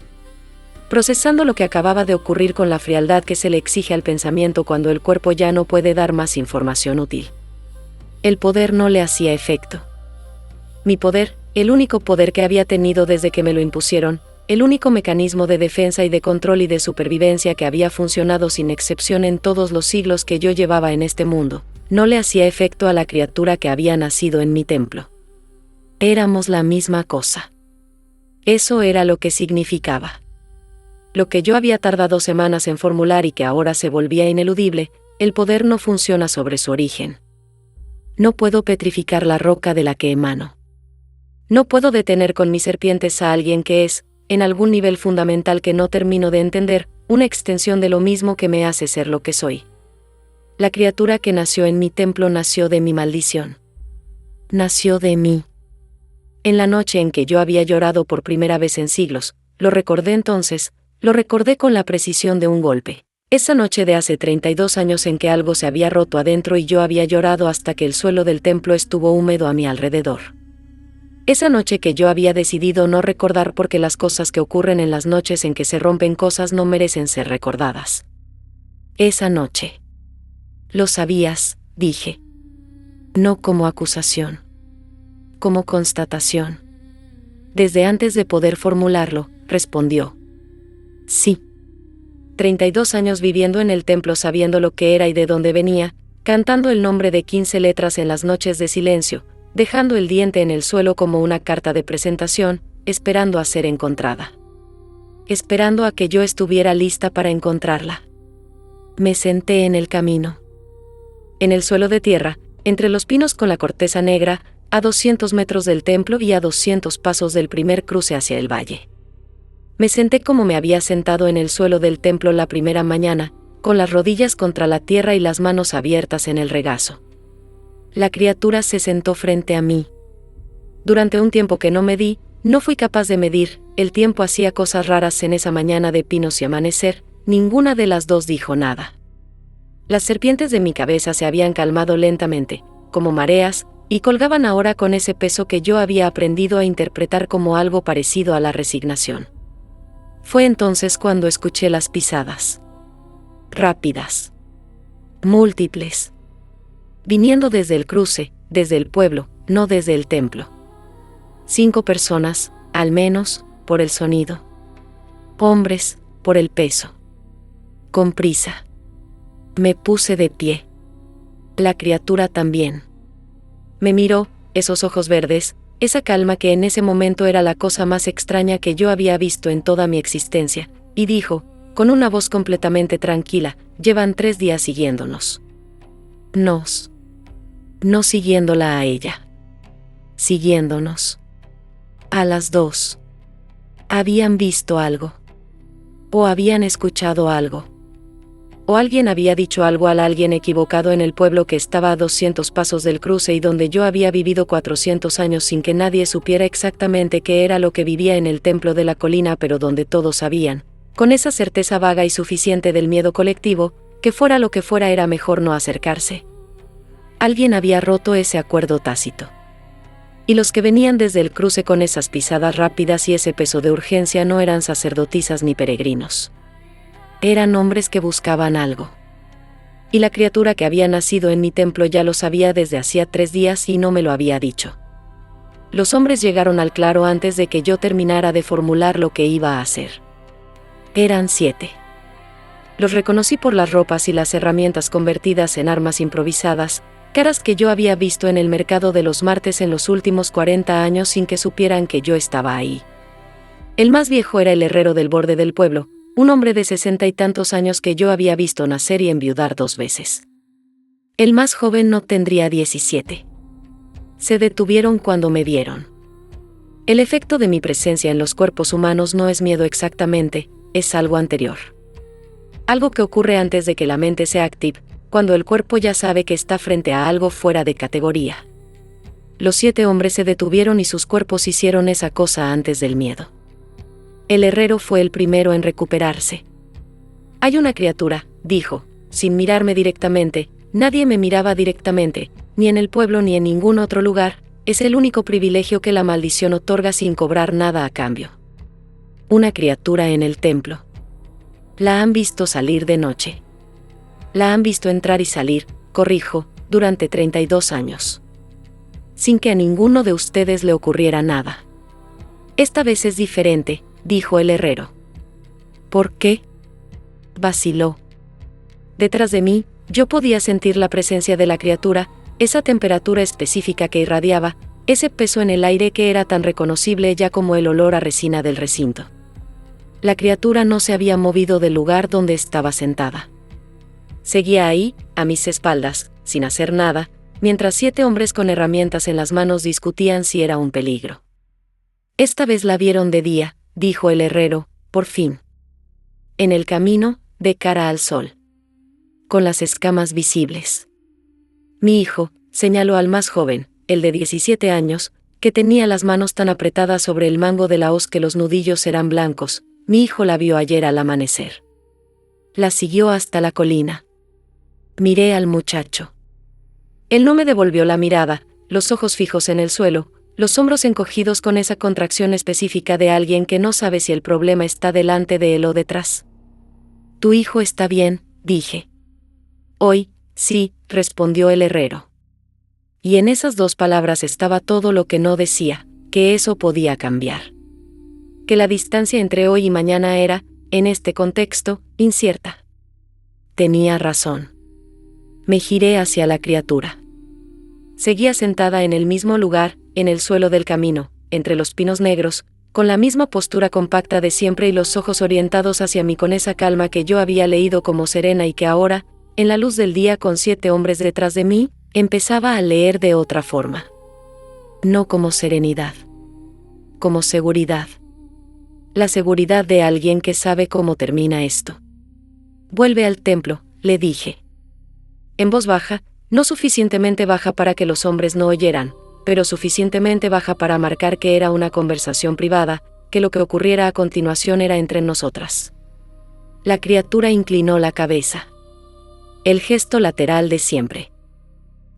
Procesando lo que acababa de ocurrir con la frialdad que se le exige al pensamiento cuando el cuerpo ya no puede dar más información útil. El poder no le hacía efecto. Mi poder, el único poder que había tenido desde que me lo impusieron, el único mecanismo de defensa y de control y de supervivencia que había funcionado sin excepción en todos los siglos que yo llevaba en este mundo, no le hacía efecto a la criatura que había nacido en mi templo. Éramos la misma cosa. Eso era lo que significaba. Lo que yo había tardado semanas en formular y que ahora se volvía ineludible, el poder no funciona sobre su origen. No puedo petrificar la roca de la que emano. No puedo detener con mis serpientes a alguien que es, en algún nivel fundamental que no termino de entender, una extensión de lo mismo que me hace ser lo que soy. La criatura que nació en mi templo nació de mi maldición. Nació de mí. En la noche en que yo había llorado por primera vez en siglos, lo recordé entonces, lo recordé con la precisión de un golpe. Esa noche de hace 32 años en que algo se había roto adentro y yo había llorado hasta que el suelo del templo estuvo húmedo a mi alrededor. Esa noche que yo había decidido no recordar porque las cosas que ocurren en las noches en que se rompen cosas no merecen ser recordadas. Esa noche. Lo sabías, dije. No como acusación. Como constatación. Desde antes de poder formularlo, respondió. Sí. 32 años viviendo en el templo sabiendo lo que era y de dónde venía, cantando el nombre de 15 letras en las noches de silencio, dejando el diente en el suelo como una carta de presentación, esperando a ser encontrada. Esperando a que yo estuviera lista para encontrarla. Me senté en el camino. En el suelo de tierra, entre los pinos con la corteza negra, a 200 metros del templo y a 200 pasos del primer cruce hacia el valle. Me senté como me había sentado en el suelo del templo la primera mañana, con las rodillas contra la tierra y las manos abiertas en el regazo. La criatura se sentó frente a mí. Durante un tiempo que no medí, no fui capaz de medir, el tiempo hacía cosas raras en esa mañana de pinos y amanecer, ninguna de las dos dijo nada. Las serpientes de mi cabeza se habían calmado lentamente, como mareas, y colgaban ahora con ese peso que yo había aprendido a interpretar como algo parecido a la resignación. Fue entonces cuando escuché las pisadas. Rápidas. Múltiples. Viniendo desde el cruce, desde el pueblo, no desde el templo. 5 personas, al menos, por el sonido. Hombres, por el peso. Con prisa. Me puse de pie. La criatura también. Me miró, esos ojos verdes, esa calma que en ese momento era la cosa más extraña que yo había visto en toda mi existencia, y dijo, con una voz completamente tranquila, llevan 3 días siguiéndonos. No siguiéndola a ella. Siguiéndonos. A las 2. Habían visto algo. O habían escuchado algo. O alguien había dicho algo al alguien equivocado en el pueblo que estaba a 200 pasos del cruce y donde yo había vivido 400 años sin que nadie supiera exactamente qué era lo que vivía en el templo de la colina, pero donde todos sabían, con esa certeza vaga y suficiente del miedo colectivo, que fuera lo que fuera era mejor no acercarse. Alguien había roto ese acuerdo tácito. Y los que venían desde el cruce con esas pisadas rápidas y ese peso de urgencia no eran sacerdotisas ni peregrinos. Eran hombres que buscaban algo. Y la criatura que había nacido en mi templo ya lo sabía desde hacía 3 días y no me lo había dicho. Los hombres llegaron al claro antes de que yo terminara de formular lo que iba a hacer. Eran 7. Los reconocí por las ropas y las herramientas convertidas en armas improvisadas, caras que yo había visto en el mercado de los martes en los últimos 40 años sin que supieran que yo estaba ahí. El más viejo era el herrero del borde del pueblo, un hombre de 60 y tantos años que yo había visto nacer y enviudar 2 veces. El más joven no tendría 17. Se detuvieron cuando me vieron. El efecto de mi presencia en los cuerpos humanos no es miedo exactamente, es algo anterior. Algo que ocurre antes de que la mente se active, cuando el cuerpo ya sabe que está frente a algo fuera de categoría. Los 7 hombres se detuvieron y sus cuerpos hicieron esa cosa antes del miedo. El herrero fue el primero en recuperarse. Hay una criatura, dijo, sin mirarme directamente, nadie me miraba directamente, ni en el pueblo ni en ningún otro lugar, es el único privilegio que la maldición otorga sin cobrar nada a cambio. Una criatura en el templo. La han visto salir de noche. La han visto entrar y salir, corrijo, durante 32 años. Sin que a ninguno de ustedes le ocurriera nada. Esta vez es diferente, dijo el herrero. ¿Por qué? Vaciló. Detrás de mí, yo podía sentir la presencia de la criatura, esa temperatura específica que irradiaba, ese peso en el aire que era tan reconocible ya como el olor a resina del recinto. La criatura no se había movido del lugar donde estaba sentada. Seguía ahí, a mis espaldas, sin hacer nada, mientras 7 hombres con herramientas en las manos discutían si era un peligro. Esta vez la vieron de día, dijo el herrero, por fin. En el camino, de cara al sol. Con las escamas visibles. Mi hijo, señaló al más joven, el de 17 años, que tenía las manos tan apretadas sobre el mango de la hoz que los nudillos eran blancos, mi hijo la vio ayer al amanecer. La siguió hasta la colina. Miré al muchacho. Él no me devolvió la mirada, los ojos fijos en el suelo, los hombros encogidos con esa contracción específica de alguien que no sabe si el problema está delante de él o detrás. Tu hijo está bien, dije. Hoy, sí, respondió el herrero. Y en esas 2 palabras estaba todo lo que no decía, que eso podía cambiar. Que la distancia entre hoy y mañana era, en este contexto, incierta. Tenía razón. Me giré hacia la criatura. Seguía sentada en el mismo lugar, en el suelo del camino, entre los pinos negros, con la misma postura compacta de siempre y los ojos orientados hacia mí con esa calma que yo había leído como serena y que ahora, en la luz del día con 7 hombres detrás de mí, empezaba a leer de otra forma. No como serenidad. Como seguridad. La seguridad de alguien que sabe cómo termina esto. Vuelve al templo, le dije. En voz baja, no suficientemente baja para que los hombres no oyeran, pero suficientemente baja para marcar que era una conversación privada, que lo que ocurriera a continuación era entre nosotras. La criatura inclinó la cabeza. El gesto lateral de siempre.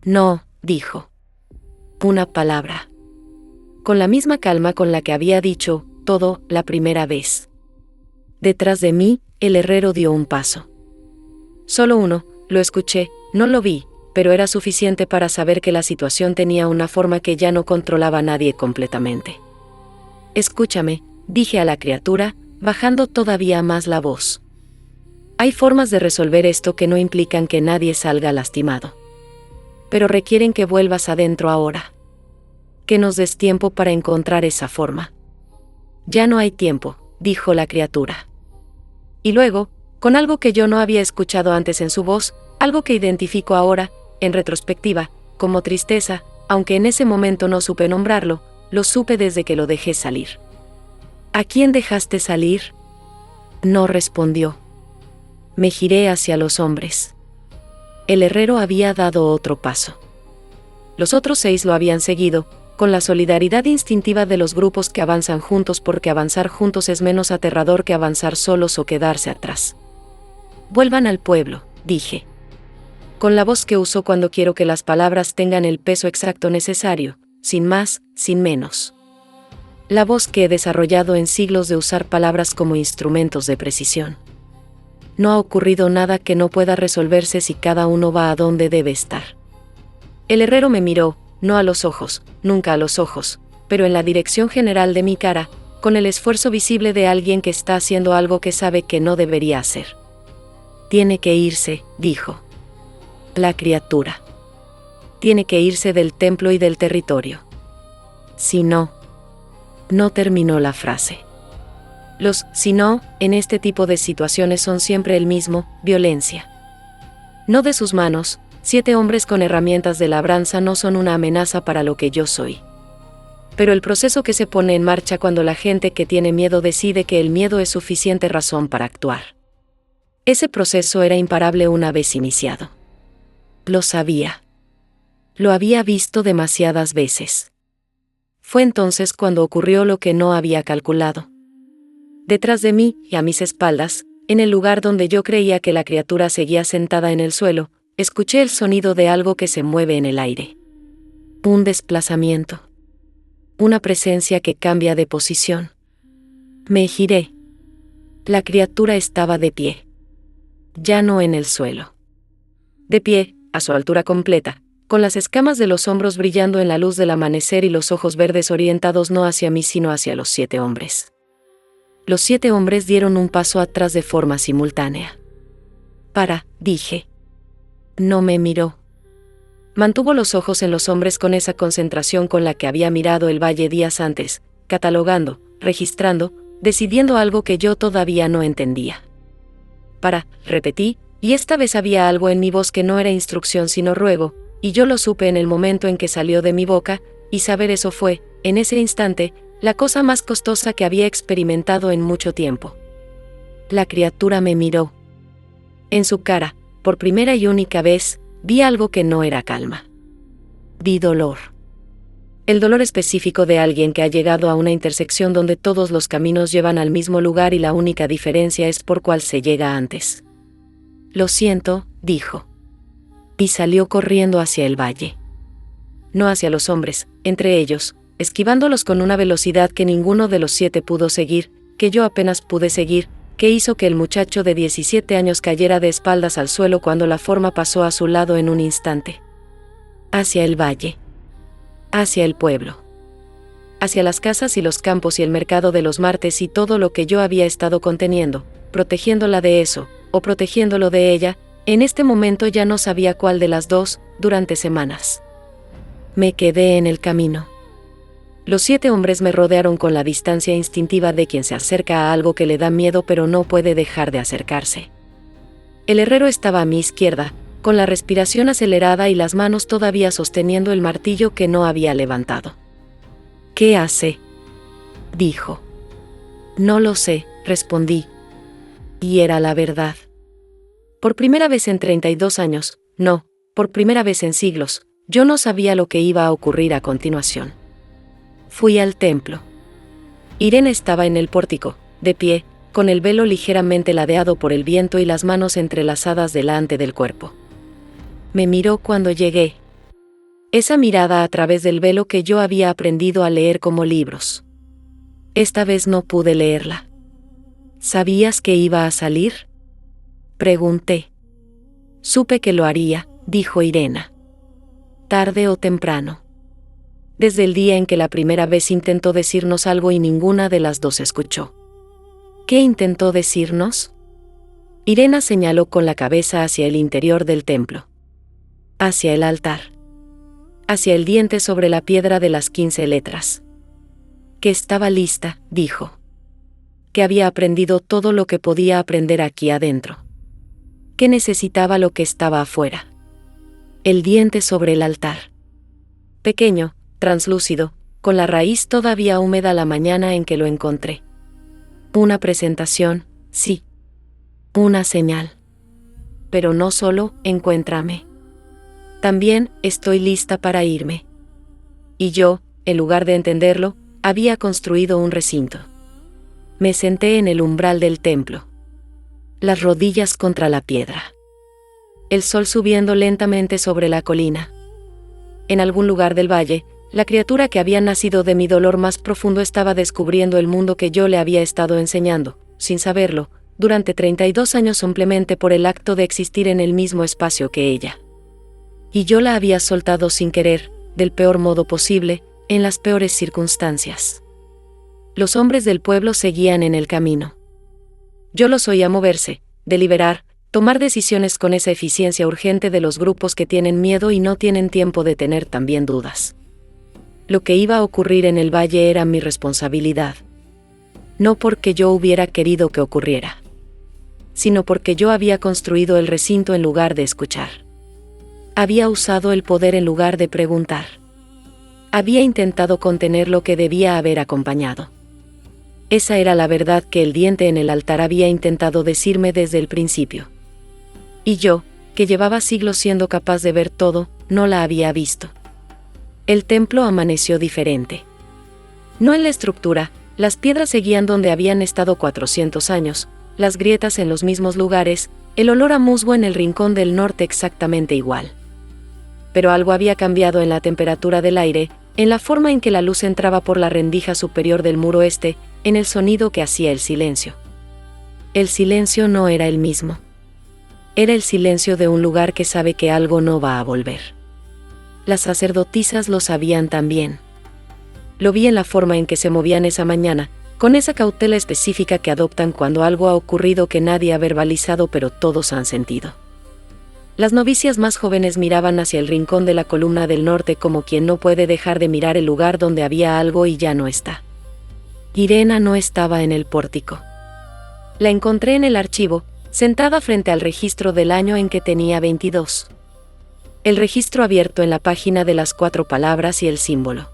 No, dijo. Una palabra. Con la misma calma con la que había dicho todo la primera vez. Detrás de mí, el herrero dio un paso. Solo uno, lo escuché, no lo vi, pero era suficiente para saber que la situación tenía una forma que ya no controlaba a nadie completamente. Escúchame, dije a la criatura, bajando todavía más la voz. Hay formas de resolver esto que no implican que nadie salga lastimado. Pero requieren que vuelvas adentro ahora. Que nos des tiempo para encontrar esa forma. Ya no hay tiempo, dijo la criatura. Y luego, con algo que yo no había escuchado antes en su voz, algo que identifico ahora, en retrospectiva, como tristeza, aunque en ese momento no supe nombrarlo, lo supe desde que lo dejé salir. ¿A quién dejaste salir? No respondió. Me giré hacia los hombres. El herrero había dado otro paso. Los otros 6 lo habían seguido, con la solidaridad instintiva de los grupos que avanzan juntos porque avanzar juntos es menos aterrador que avanzar solos o quedarse atrás. Vuelvan al pueblo, dije. Con la voz que uso cuando quiero que las palabras tengan el peso exacto necesario, sin más, sin menos. La voz que he desarrollado en siglos de usar palabras como instrumentos de precisión. No ha ocurrido nada que no pueda resolverse si cada uno va a donde debe estar. El herrero me miró, no a los ojos, nunca a los ojos, pero en la dirección general de mi cara, con el esfuerzo visible de alguien que está haciendo algo que sabe que no debería hacer. Tiene que irse, dijo. La criatura. Tiene que irse del templo y del territorio. Si no. No terminó la frase. Los si no, en este tipo de situaciones son siempre el mismo, violencia. No de sus manos, 7 hombres con herramientas de labranza no son una amenaza para lo que yo soy. pero el proceso que se pone en marcha cuando la gente que tiene miedo decide que el miedo es suficiente razón para actuar. Ese proceso era imparable una vez iniciado. Lo sabía. Lo había visto demasiadas veces. Fue entonces cuando ocurrió lo que no había calculado. Detrás de mí, y a mis espaldas, en el lugar donde yo creía que la criatura seguía sentada en el suelo, escuché el sonido de algo que se mueve en el aire. Un desplazamiento. Una presencia que cambia de posición. Me giré. La criatura estaba de pie. Ya no en el suelo. De pie, a su altura completa, con las escamas de los hombros brillando en la luz del amanecer y los ojos verdes orientados no hacia mí sino hacia los 7 hombres. Los 7 hombres dieron un paso atrás de forma simultánea. Dije. No me miró. Mantuvo los ojos en los hombres con esa concentración con la que había mirado el valle días antes, catalogando, registrando, decidiendo algo que yo todavía no entendía. Repetí, y esta vez había algo en mi voz que no era instrucción sino ruego, y yo lo supe en el momento en que salió de mi boca, y saber eso fue, en ese instante, la cosa más costosa que había experimentado en mucho tiempo. La criatura me miró. En su cara, por primera y única vez, vi algo que no era calma. Vi dolor. El dolor específico de alguien que ha llegado a una intersección donde todos los caminos llevan al mismo lugar y la única diferencia es por cuál se llega antes. Lo siento, dijo. Y salió corriendo hacia el valle. No hacia los hombres, entre ellos, esquivándolos con una velocidad que ninguno de los 7 pudo seguir, que yo apenas pude seguir, que hizo que el muchacho de 17 años cayera de espaldas al suelo cuando la forma pasó a su lado en un instante. Hacia el valle. Hacia el pueblo. Hacia las casas y los campos y el mercado de los martes y todo lo que yo había estado conteniendo, protegiéndola de eso, o protegiéndolo de ella, en este momento ya no sabía cuál de las dos, durante semanas. Me quedé en el camino. Los 7 hombres me rodearon con la distancia instintiva de quien se acerca a algo que le da miedo pero no puede dejar de acercarse. El herrero estaba a mi izquierda, con la respiración acelerada y las manos todavía sosteniendo el martillo que no había levantado. ¿Qué hace?, dijo. No lo sé, respondí. Y era la verdad. Por primera vez en 32 años, no, por primera vez en siglos, yo no sabía lo que iba a ocurrir a continuación. Fui al templo. Irene estaba en el pórtico, de pie, con el velo ligeramente ladeado por el viento y las manos entrelazadas delante del cuerpo. Me miró cuando llegué. Esa mirada a través del velo que yo había aprendido a leer como libros. Esta vez no pude leerla. ¿Sabías que iba a salir?, pregunté. Supe que lo haría, dijo Irene. Tarde o temprano. Desde el día en que la primera vez intentó decirnos algo y ninguna de las dos escuchó. ¿Qué intentó decirnos? Irene señaló con la cabeza hacia el interior del templo. Hacia el altar. Hacia el diente sobre la piedra de las 15 letras. Que estaba lista, dijo. Que había aprendido todo lo que podía aprender aquí adentro. Que necesitaba lo que estaba afuera. El diente sobre el altar. Pequeño, translúcido, con la raíz todavía húmeda la mañana en que lo encontré. Una presentación, sí. Una señal. Pero no solo, encuéntrame. También, estoy lista para irme. Y yo, en lugar de entenderlo, había construido un recinto. Me senté en el umbral del templo. Las rodillas contra la piedra. El sol subiendo lentamente sobre la colina. En algún lugar del valle, la criatura que había nacido de mi dolor más profundo estaba descubriendo el mundo que yo le había estado enseñando, sin saberlo, durante 32 años simplemente por el acto de existir en el mismo espacio que ella. Y yo la había soltado sin querer, del peor modo posible, en las peores circunstancias. Los hombres del pueblo seguían en el camino. Yo los oía moverse, deliberar, tomar decisiones con esa eficiencia urgente de los grupos que tienen miedo y no tienen tiempo de tener también dudas. Lo que iba a ocurrir en el valle era mi responsabilidad. No porque yo hubiera querido que ocurriera, sino porque yo había construido el recinto en lugar de escuchar. Había usado el poder en lugar de preguntar. Había intentado contener lo que debía haber acompañado. Esa era la verdad que el diente en el altar había intentado decirme desde el principio. Y yo, que llevaba siglos siendo capaz de ver todo, no la había visto. El templo amaneció diferente. No en la estructura, las piedras seguían donde habían estado 400 años, las grietas en los mismos lugares, el olor a musgo en el rincón del norte exactamente igual. Pero algo había cambiado en la temperatura del aire, en la forma en que la luz entraba por la rendija superior del muro este, en el sonido que hacía el silencio. El silencio no era el mismo. Era el silencio de un lugar que sabe que algo no va a volver. Las sacerdotisas lo sabían también. Lo vi en la forma en que se movían esa mañana, con esa cautela específica que adoptan cuando algo ha ocurrido que nadie ha verbalizado pero todos han sentido. Las novicias más jóvenes miraban hacia el rincón de la columna del norte como quien no puede dejar de mirar el lugar donde había algo y ya no está. Irena no estaba en el pórtico. La encontré en el archivo, sentada frente al registro del año en que tenía 22. El registro abierto en la página de las 4 palabras y el símbolo.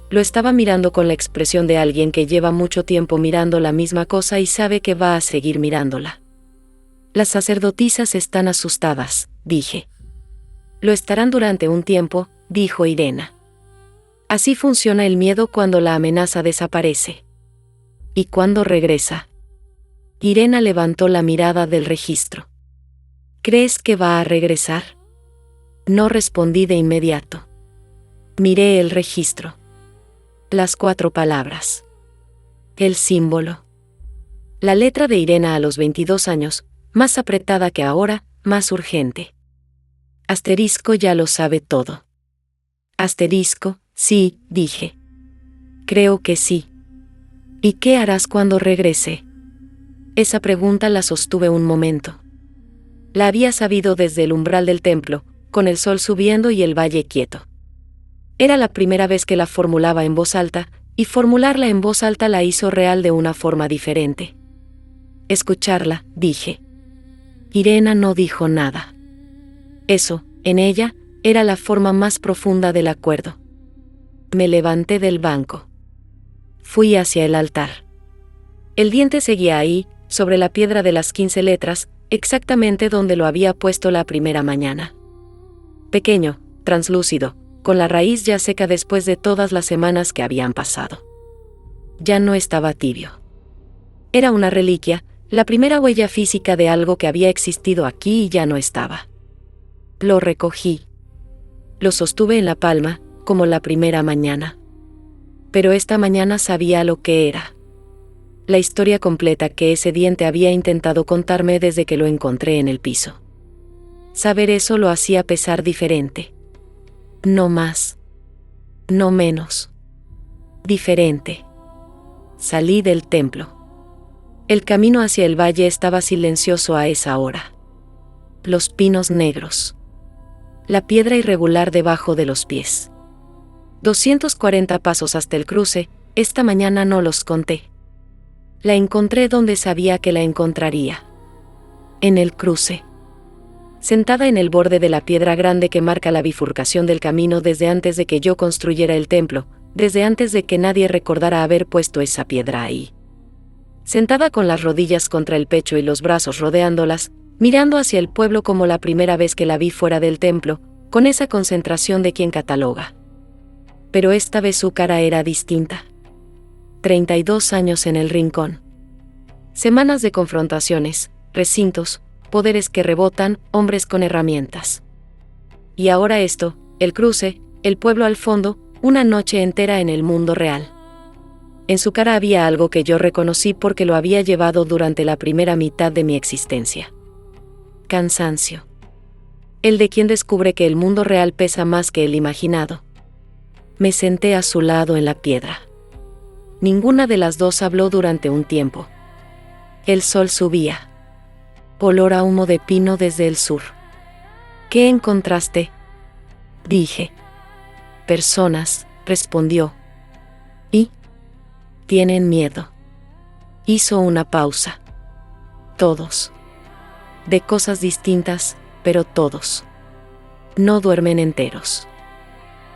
Lo estaba mirando con la expresión de alguien que lleva mucho tiempo mirando la misma cosa y sabe que va a seguir mirándola. Las sacerdotisas están asustadas, dije. Lo estarán durante un tiempo, dijo Irena. Así funciona el miedo cuando la amenaza desaparece. ¿Y cuándo regresa? Irena levantó la mirada del registro. ¿Crees que va a regresar? No respondí de inmediato. Miré el registro. Las 4 palabras. El símbolo. La letra de Irena a los 22 años, más apretada que ahora, más urgente. Asterisco ya lo sabe todo. Asterisco, sí, dije. Creo que sí. ¿Y qué harás cuando regrese? Esa pregunta la sostuve un momento. La había sabido desde el umbral del templo, con el sol subiendo y el valle quieto. Era la primera vez que la formulaba en voz alta, y formularla en voz alta la hizo real de una forma diferente. Escucharla, dije. Irena no dijo nada. Eso, en ella, era la forma más profunda del acuerdo. Me levanté del banco. Fui hacia el altar. El diente seguía ahí, sobre la piedra de las 15 letras, exactamente donde lo había puesto la primera mañana. Pequeño, translúcido, con la raíz ya seca después de todas las semanas que habían pasado. Ya no estaba tibio. Era una reliquia, la primera huella física de algo que había existido aquí y ya no estaba. Lo recogí. Lo sostuve en la palma, como la primera mañana. Pero esta mañana sabía lo que era. La historia completa que ese diente había intentado contarme desde que lo encontré en el piso. Saber eso lo hacía pesar diferente. No más. No menos. Diferente. Salí del templo. El camino hacia el valle estaba silencioso a esa hora. Los pinos negros. La piedra irregular debajo de los pies. 240 pasos hasta el cruce, esta mañana no los conté. La encontré donde sabía que la encontraría. En el cruce. Sentada en el borde de la piedra grande que marca la bifurcación del camino desde antes de que yo construyera el templo, desde antes de que nadie recordara haber puesto esa piedra ahí. Sentada con las rodillas contra el pecho y los brazos rodeándolas, mirando hacia el pueblo como la primera vez que la vi fuera del templo, con esa concentración de quien cataloga. Pero esta vez su cara era distinta. 32 años en el rincón. Semanas de confrontaciones, recintos, poderes que rebotan, hombres con herramientas. Y ahora esto, el cruce, el pueblo al fondo, una noche entera en el mundo real. En su cara había algo que yo reconocí porque lo había llevado durante la primera mitad de mi existencia. Cansancio. El de quien descubre que el mundo real pesa más que el imaginado. Me senté a su lado en la piedra. Ninguna de las dos habló durante un tiempo. El sol subía. Olor a humo de pino desde el sur. ¿Qué encontraste? Dije. Personas, respondió. ¿Y? Tienen miedo. Hizo una pausa. Todos. De cosas distintas, pero todos. No duermen enteros.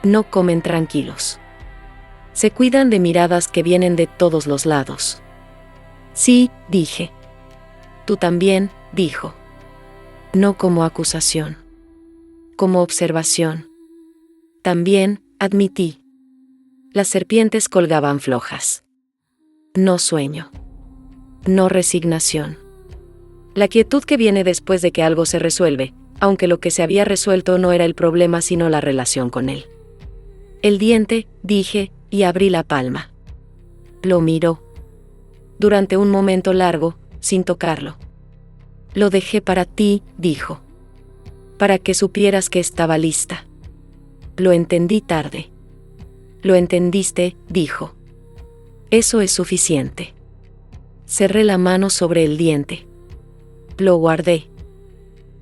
No comen tranquilos. Se cuidan de miradas que vienen de todos los lados. Sí, dije. Tú también, dijo. No como acusación. Como observación. También, admití. Las serpientes colgaban flojas. No sueño. No resignación. La quietud que viene después de que algo se resuelve, aunque lo que se había resuelto no era el problema sino la relación con él. El diente, dije, y abrí la palma. Lo miró. Durante un momento largo, sin tocarlo. Lo dejé para ti, dijo. Para que supieras que estaba lista. Lo entendí tarde. Lo entendiste, dijo. Eso es suficiente. Cerré la mano sobre el diente. Lo guardé.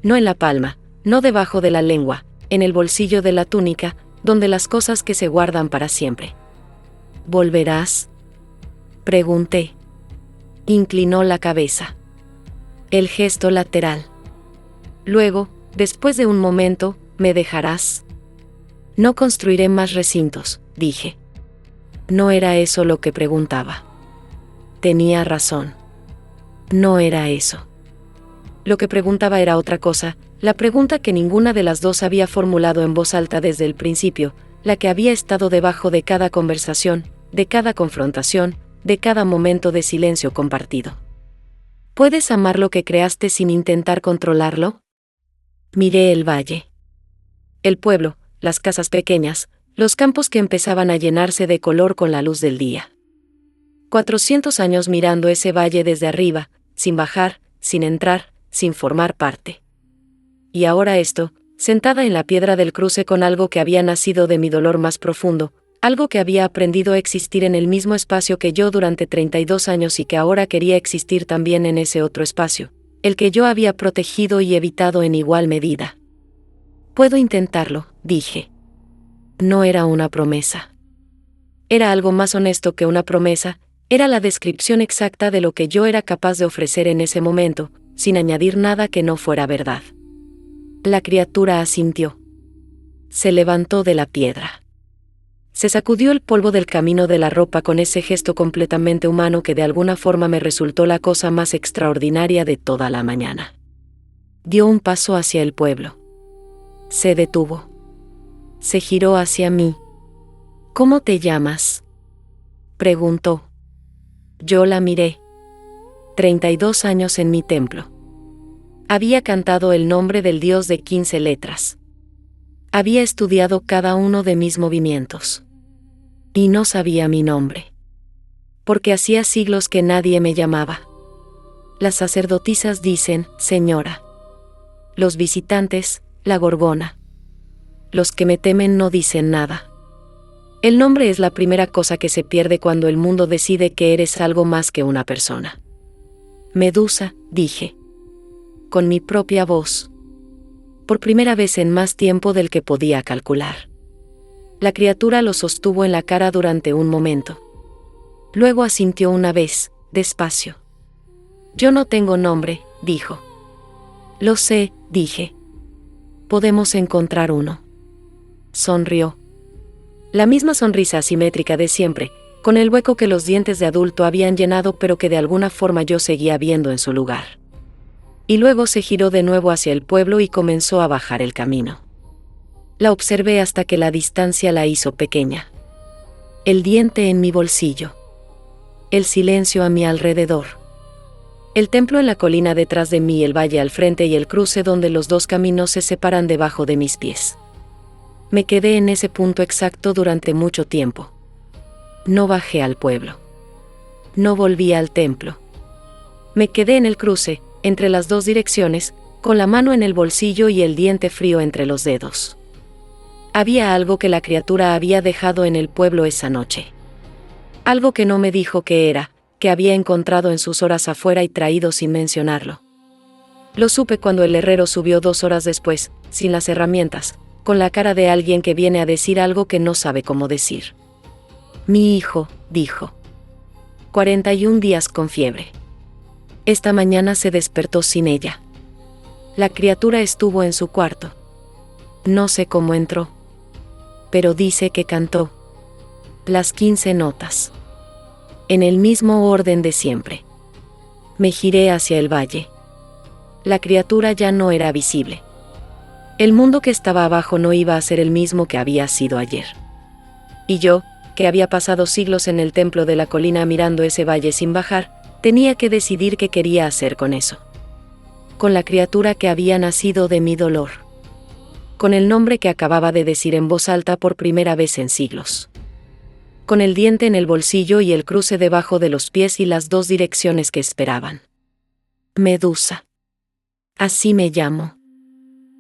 No en la palma, no debajo de la lengua, en el bolsillo de la túnica, donde las cosas que se guardan para siempre. ¿Volverás? Pregunté. Inclinó la cabeza. El gesto lateral. Luego, después de un momento, ¿me dejarás? No construiré más recintos, dije. No era eso lo que preguntaba. Tenía razón. No era eso. Lo que preguntaba era otra cosa, la pregunta que ninguna de las dos había formulado en voz alta desde el principio, la que había estado debajo de cada conversación, de cada confrontación, de cada momento de silencio compartido. ¿Puedes amar lo que creaste sin intentar controlarlo? Miré el valle. El pueblo, las casas pequeñas, los campos que empezaban a llenarse de color con la luz del día. 400 años mirando ese valle desde arriba, sin bajar, sin entrar, sin formar parte. Y ahora esto, sentada en la piedra del cruce con algo que había nacido de mi dolor más profundo, algo que había aprendido a existir en el mismo espacio que yo durante 32 años y que ahora quería existir también en ese otro espacio, el que yo había protegido y evitado en igual medida. Puedo intentarlo, dije. No era una promesa. Era algo más honesto que una promesa, era la descripción exacta de lo que yo era capaz de ofrecer en ese momento, sin añadir nada que no fuera verdad. La criatura asintió. Se levantó de la piedra. Se sacudió el polvo del camino de la ropa con ese gesto completamente humano que de alguna forma me resultó la cosa más extraordinaria de toda la mañana. Dio un paso hacia el pueblo. Se detuvo. Se giró hacia mí. ¿Cómo te llamas?, preguntó. Yo la miré. 32 años en mi templo. Había cantado el nombre del dios de 15 letras. Había estudiado cada uno de mis movimientos. Y no sabía mi nombre. Porque hacía siglos que nadie me llamaba. Las sacerdotisas dicen, señora. Los visitantes, la gorgona. Los que me temen no dicen nada. El nombre es la primera cosa que se pierde cuando el mundo decide que eres algo más que una persona. Medusa, dije. Con mi propia voz. Por primera vez en más tiempo del que podía calcular. La criatura lo sostuvo en la cara durante un momento. Luego asintió una vez, despacio. Yo no tengo nombre, dijo. Lo sé, dije. Podemos encontrar uno. Sonrió. La misma sonrisa asimétrica de siempre, con el hueco que los dientes de adulto habían llenado pero que de alguna forma yo seguía viendo en su lugar. Y luego se giró de nuevo hacia el pueblo y comenzó a bajar el camino. La observé hasta que la distancia la hizo pequeña. El diente en mi bolsillo. El silencio a mi alrededor. El templo en la colina detrás de mí, el valle al frente y el cruce donde los dos caminos se separan debajo de mis pies. Me quedé en ese punto exacto durante mucho tiempo. No bajé al pueblo. No volví al templo. Me quedé en el cruce, entre las dos direcciones, con la mano en el bolsillo y el diente frío entre los dedos. Había algo que la criatura había dejado en el pueblo esa noche. Algo que no me dijo qué era, que había encontrado en sus horas afuera y traído sin mencionarlo. Lo supe cuando el herrero subió 2 horas después, sin las herramientas, con la cara de alguien que viene a decir algo que no sabe cómo decir. Mi hijo, dijo. 41 días con fiebre. Esta mañana se despertó sin ella. La criatura estuvo en su cuarto. No sé cómo entró. pero dice que cantó las 15 notas, en el mismo orden de siempre. Me giré hacia el valle. La criatura ya no era visible. El mundo que estaba abajo no iba a ser el mismo que había sido ayer. Y yo, que había pasado siglos en el templo de la colina mirando ese valle sin bajar, tenía que decidir qué quería hacer con eso. Con la criatura que había nacido de mi dolor. Con el nombre que acababa de decir en voz alta por primera vez en siglos. Con el diente en el bolsillo y el cruce debajo de los pies y las dos direcciones que esperaban. Medusa. Así me llamo.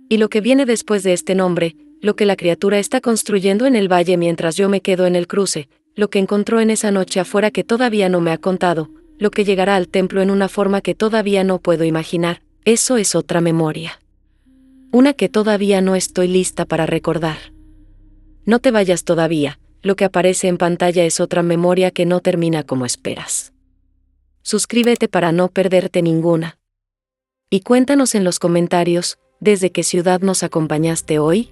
Y lo que viene después de este nombre, lo que la criatura está construyendo en el valle mientras yo me quedo en el cruce, lo que encontró en esa noche afuera que todavía no me ha contado, lo que llegará al templo en una forma que todavía no puedo imaginar, eso es otra memoria. Una que todavía no estoy lista para recordar. No te vayas todavía, lo que aparece en pantalla es otra memoria que no termina como esperas. Suscríbete para no perderte ninguna. Y cuéntanos en los comentarios, ¿desde qué ciudad nos acompañaste hoy?